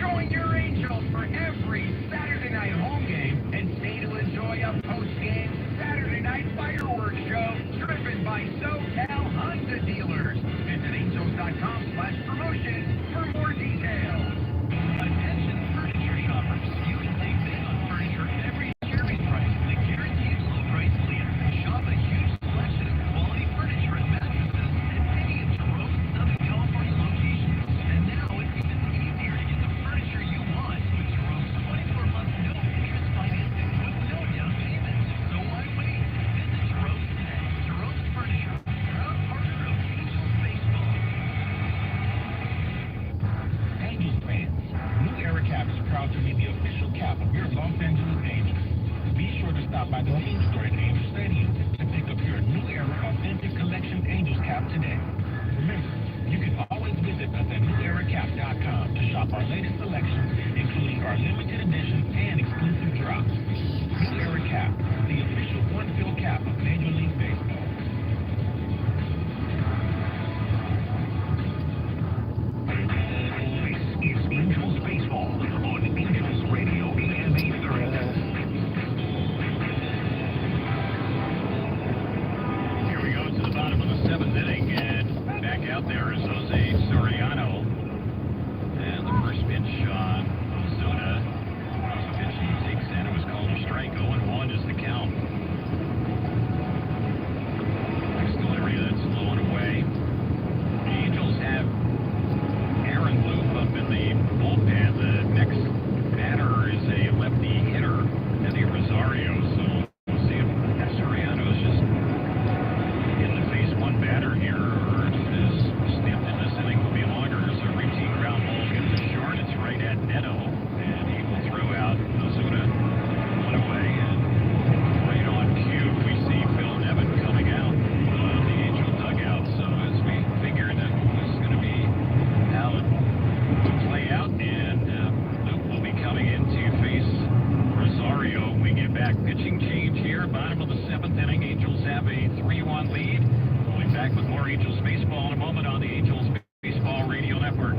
Join your Angels for every Saturday night home game and stay to enjoy a post-game Saturday night fireworks show driven by SoCal Honda dealers. Visit angels.com/promotion for more details. Attention furniture shoppers. You can save big on furniture every Jerry's price with a guaranteed low price leader. Shop a huge selection of quality furniture and mattresses at many of Jerome's Southern California locations. And now it's even easier to get the furniture you want with Jerome's 24-month no-interest financing with no down payment. So why wait? Visit Jerome's today. Jerome's Furniture, proud partner of Angels Baseball. Angels fans, New Era Cap is proud to be the official cap of your Los Angeles Angels. Be sure to stop by the team store at Angel Stadium to pick up your New Era Authentic Collection Angels cap today. Remember, you can always visit us at neweracap.com to shop our latest selections, including our limited editions and exclusive drops. New Era Cap, the official one-fill cap of Major League Baseball. This is Angels Baseball on Angels Radio AM 830. Here we go to the bottom of the 7th inning, and back out there is Jose Soriano. And the first pitch on Ozuna. The pitch he takes in, it was called a strike. 0-1 is the count. Next delivery, that's low and away. The Angels have Aaron Loop up in the bullpen. The next batter is a lefty hitter, Eddie Rosario. So we'll see if Soriano is just in the face one batter here, or if his stint in this inning will be longer. There's a routine ground ball given to short. It's right at Neto, and he will throw out Ozuna one away. And right on cue, we see Phil Nevin coming out of the Angel dugout. So as we figured that was going to be how it would play out, and Luke will be coming in to face Rosario when we get back. Pitching change here, bottom of the 7th inning. Angels have a 3-1 lead. We'll be back with more Angels baseball in a moment on the Angels Baseball Radio Network.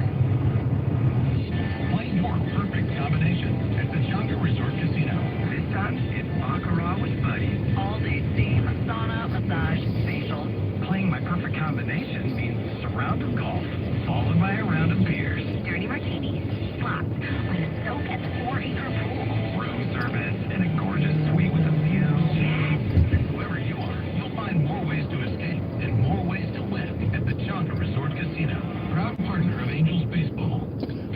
Play your perfect combination at the Jungle Resort Casino. This time, it's Baccarat with buddies. All-day steam, sauna, massage, facials. Playing my perfect combination means a round of golf, followed by a round of beers. Dirty martinis, slots, with a soak at the 4-acre pool. Room service and a gorgeous suite with a view. Yes. Wherever you are, you'll find more ways to escape and more ways to win at the Chonka Resort Casino. Proud partner of Angels Baseball.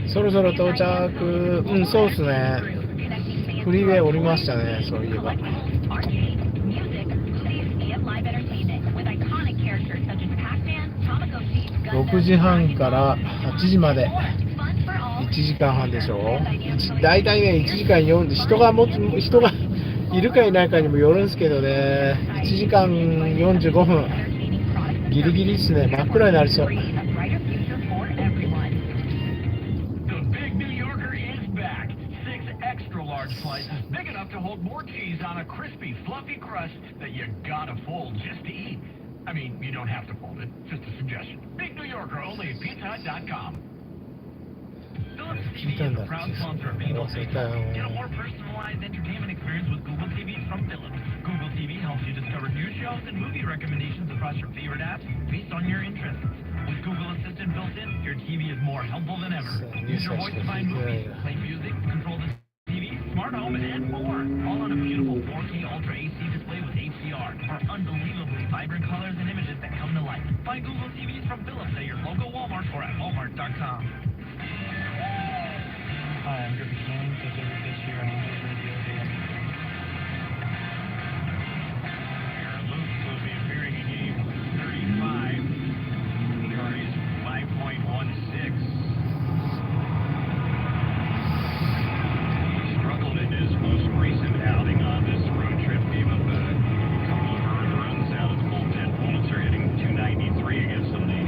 そろそろ到着。うん、そうっすね。フリーウェイ降りましたね、そういえば。 collectibles, arcade, music, movies, and live entertainment with iconic characters such as Pac-Man, Tamagotchi, 6時半から8時まで Fun for all. 1時間半でしょ。だいたいね、1時間4で人がいるかいないかにもよるんですけどね、1時間45分、 Entertaining products ギリギリですね、真っ暗になりそう。 a brighter future for everyone. The Big New Yorker is back. 6 extra large slices, big enough to hold more cheese on a crispy, fluffy crust that you gotta fold just to eat. I mean, you don't have to fold it, just a suggestion. Big New Yorker only at PizzaHut.com. Philips TV is a proud sponsor of Angels Baseball. Get a more personalized entertainment experience with Google TVs from Philips. Google TV helps you discover new shows and movie recommendations across your favorite apps based on your interests. With Google Assistant built in, your TV is more helpful than ever. Use your voice to find movies, play music, control the TV, smart home, and more. All on a beautiful 4K Ultra HD display with HDR for unbelievably vibrant colors and images that come to life. Find Google TVs from Philips at your local Walmart or at Walmart.com. Hi, I'm Griffin King. Take every pitch here on Angels Radio AM. Luke will be appearing in game 35. Carries 5.16. He struggled in his most recent outing on this road trip. Gave up a couple of earned runs out of the bullpen. Pulitzer hitting 293 against them. The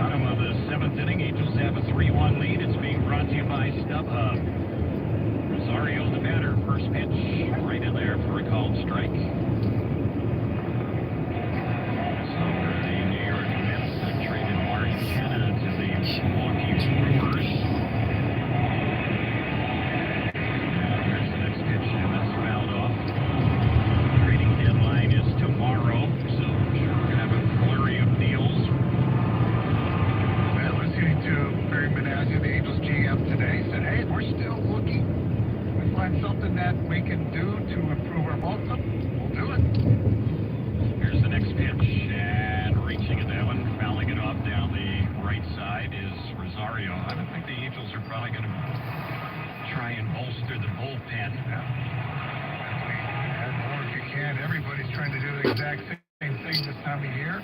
bottom of the 7th inning, Angels have a 3-1 lead. It's being brought to you by StubHub. Rosario the batter, first pitch, right in there for a called strike. So the New York Mets have traded Mark Canha to the Milwaukee Brewers. There's the next pitch, and that's fouled off. Trading deadline is tomorrow, so we're going to have a flurry of deals. Listening to Barry Bonanza, the Angels GM today, said, hey, we're still looking. We find something that we can do to improve our momentum, we'll do it. Here's the next pitch, and reaching at that one, fouling it off down the right side is Rosario. I don't think the Angels are probably going to try and bolster the bullpen. Add more if you can. Everybody's trying to do the exact same thing this time of year.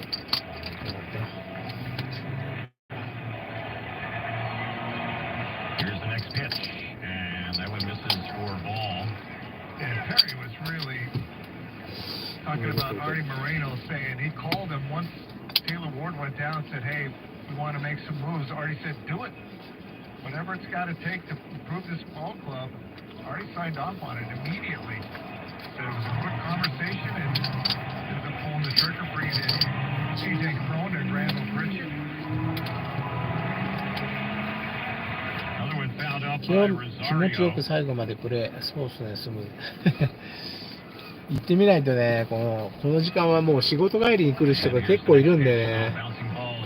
Here's the next pitch, and that one misses for a ball. And Perry was really talking about Artie Moreno, saying he called him once Taylor Ward went down and said, hey, we want to make some moves. Artie said, do it. Whatever it's got to take to improve this ball club. Artie signed off on it immediately. Said it was a quick conversation, and ended up pulling the trigger, bringing in C.J. Cron and Randall Pritchett. Another one fouled off 気 by 持ちよく Rosario. 最後までプレー、そうですね、スムーズ。行ってみないとね、この時間はもう仕事帰りに来る人が結構いるんでね、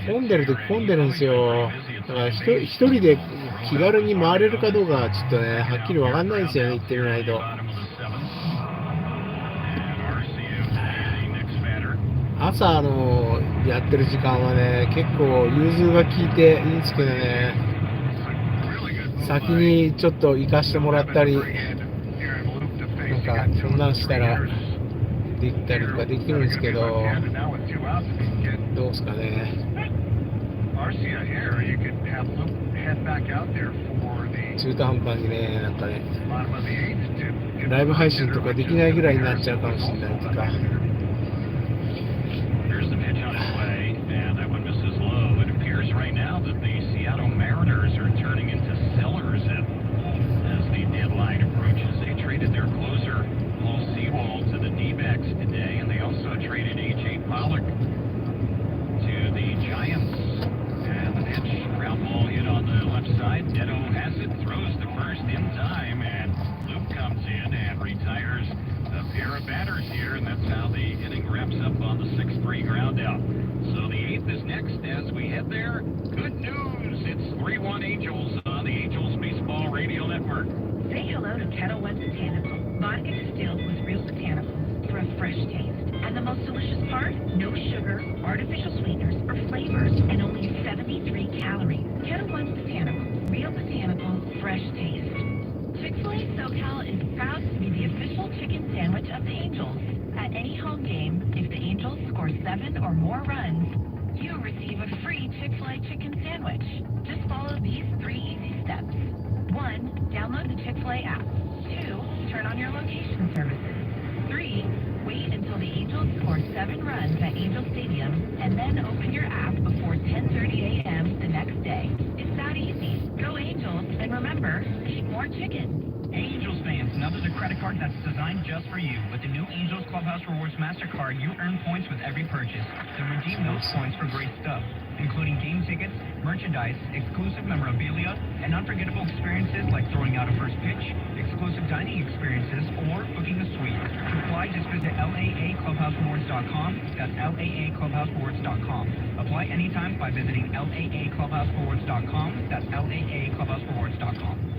混んでるとき混んでるんですよ。だから一人で気軽に回れるかどうかはちょっとね、はっきりわかんないんですよね、行ってみないと。朝やってる時間はね、結構融通が効いていいんですけどね、先にちょっと行かしてもらったり、なんかそんなんしたらできたりとかできるんですけど、どうですかね。中途半端にね、なんかね、ライブ配信とかできないぐらいになっちゃうかもしれないとか。Here's the pitch on its way, and that one misses low. It appears right now that the Seattle Mariners are turning into sellers as the deadline approaches. They traded their closer, Paul Sewald, to the D-backs today, and they also traded A.J. Pollock to the Giants. And the pitch, ground ball hit on the left side. Neto has it, throws the first in time, and Luke comes in and retires a pair of batters here, and that's how the inning wraps up on the 6-3 ground out. So the 8th is next as we head there. Good news, it's 3-1 Angels on the Angels Baseball Radio Network. Say hello to Kettle One Botanical. Vodka distilled with real botanicals for a fresh taste. And the most delicious part? No sugar, artificial sweeteners, or flavors, and only 73 calories. Kettle One Botanical. Real botanical, fresh taste. Chick-fil-A SoCal is proud or more runs, you receive a free Chick-fil-A chicken sandwich. Just follow these 3 easy steps. 1. Download the Chick-fil-A app. 2. Turn on your location services. 3. Wait until the Angels score 7 runs at Angel Stadium, and then open your app before 10:30 a.m. the next day. It's that easy. Go Angels, and remember, eat more chicken. Angels fans, now there's a credit card that's designed just for you. With the new Angels Clubhouse Rewards MasterCard, you earn points with every purchase. Then redeem those points for great stuff, including game tickets, merchandise, exclusive memorabilia, and unforgettable experiences like throwing out a first pitch, exclusive dining experiences, or booking a suite. To apply, just visit laaclubhouserewards.com. That's laaclubhouserewards.com. Apply anytime by visiting laaclubhouserewards.com. That's laaclubhouserewards.com.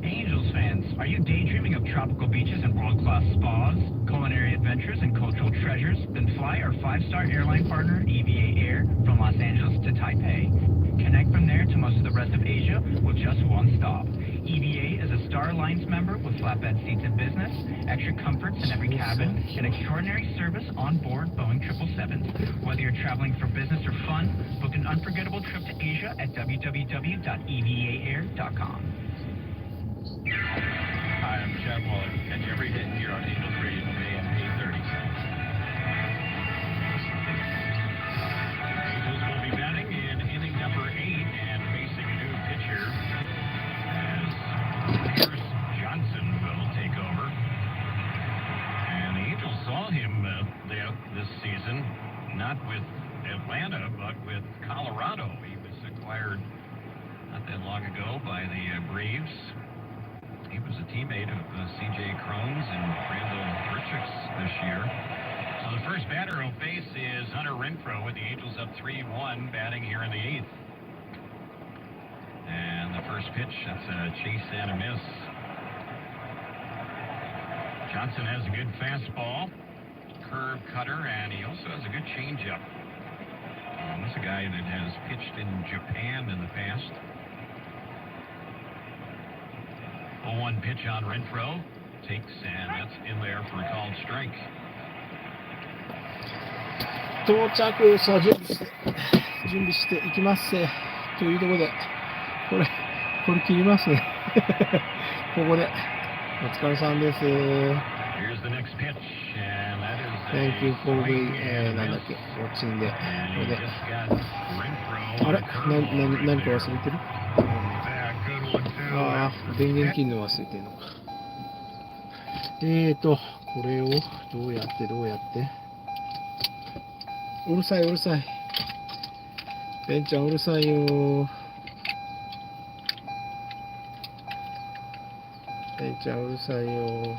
Angels fans, are you daydreaming of tropical beaches and world-class spas, culinary adventures, and cultural treasures? Then fly our 5-star airline partner, EVA Air, from Los Angeles to Taipei. Connect from there to most of the rest of Asia with just one stop. EVA is a Star Alliance member with flatbed seats in business, extra comforts in every cabin, and extraordinary service on board Boeing 777s. Whether you're traveling for business or fun, book an unforgettable trip to Asia at www.evaAir.com. Hi, I'm Chad Waller. Catch every hit here on Angels Radio AM 830. Angels will be batting in inning number 8 and facing a new pitcher as Pierce Johnson will take over. And the Angels saw him this season, not with Atlanta, but with Colorado. He was acquired not that long ago by the Braves. He was a teammate of C.J. Crones and Randall Richards this year. So the first batter who'll face is Hunter Renfroe with the Angels up 3-1, batting here in the 8th. And the first pitch, that's a chase and a miss. Johnson has a good fastball, curve cutter, and he also has a good changeup. This is a guy that has pitched in Japan in the past. 0-1 pitch on Renfroe. Takes, and that's in there for a called strike. 到着さあ準備していきますというところでこれ切りますねここでお疲れさんです。 Here's the next pitch, and that is Thank you for the なんだっけウォッチンでこれであれ何か忘れてる？ああ、電源切るの忘れてるのか。これをどうやってうるさい。ベンちゃんうるさいよ。ベンちゃんうるさいよ。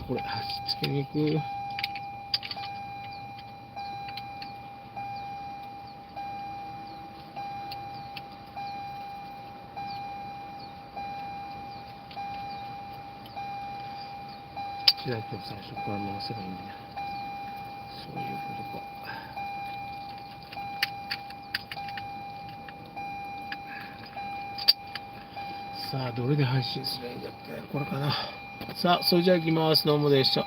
これつけに行く。開いても最初から回せばいいんだね。そういうことか。さあどれで配信すればいいんだっけ。これかな。さあそれじゃあ行きます。どうもでした。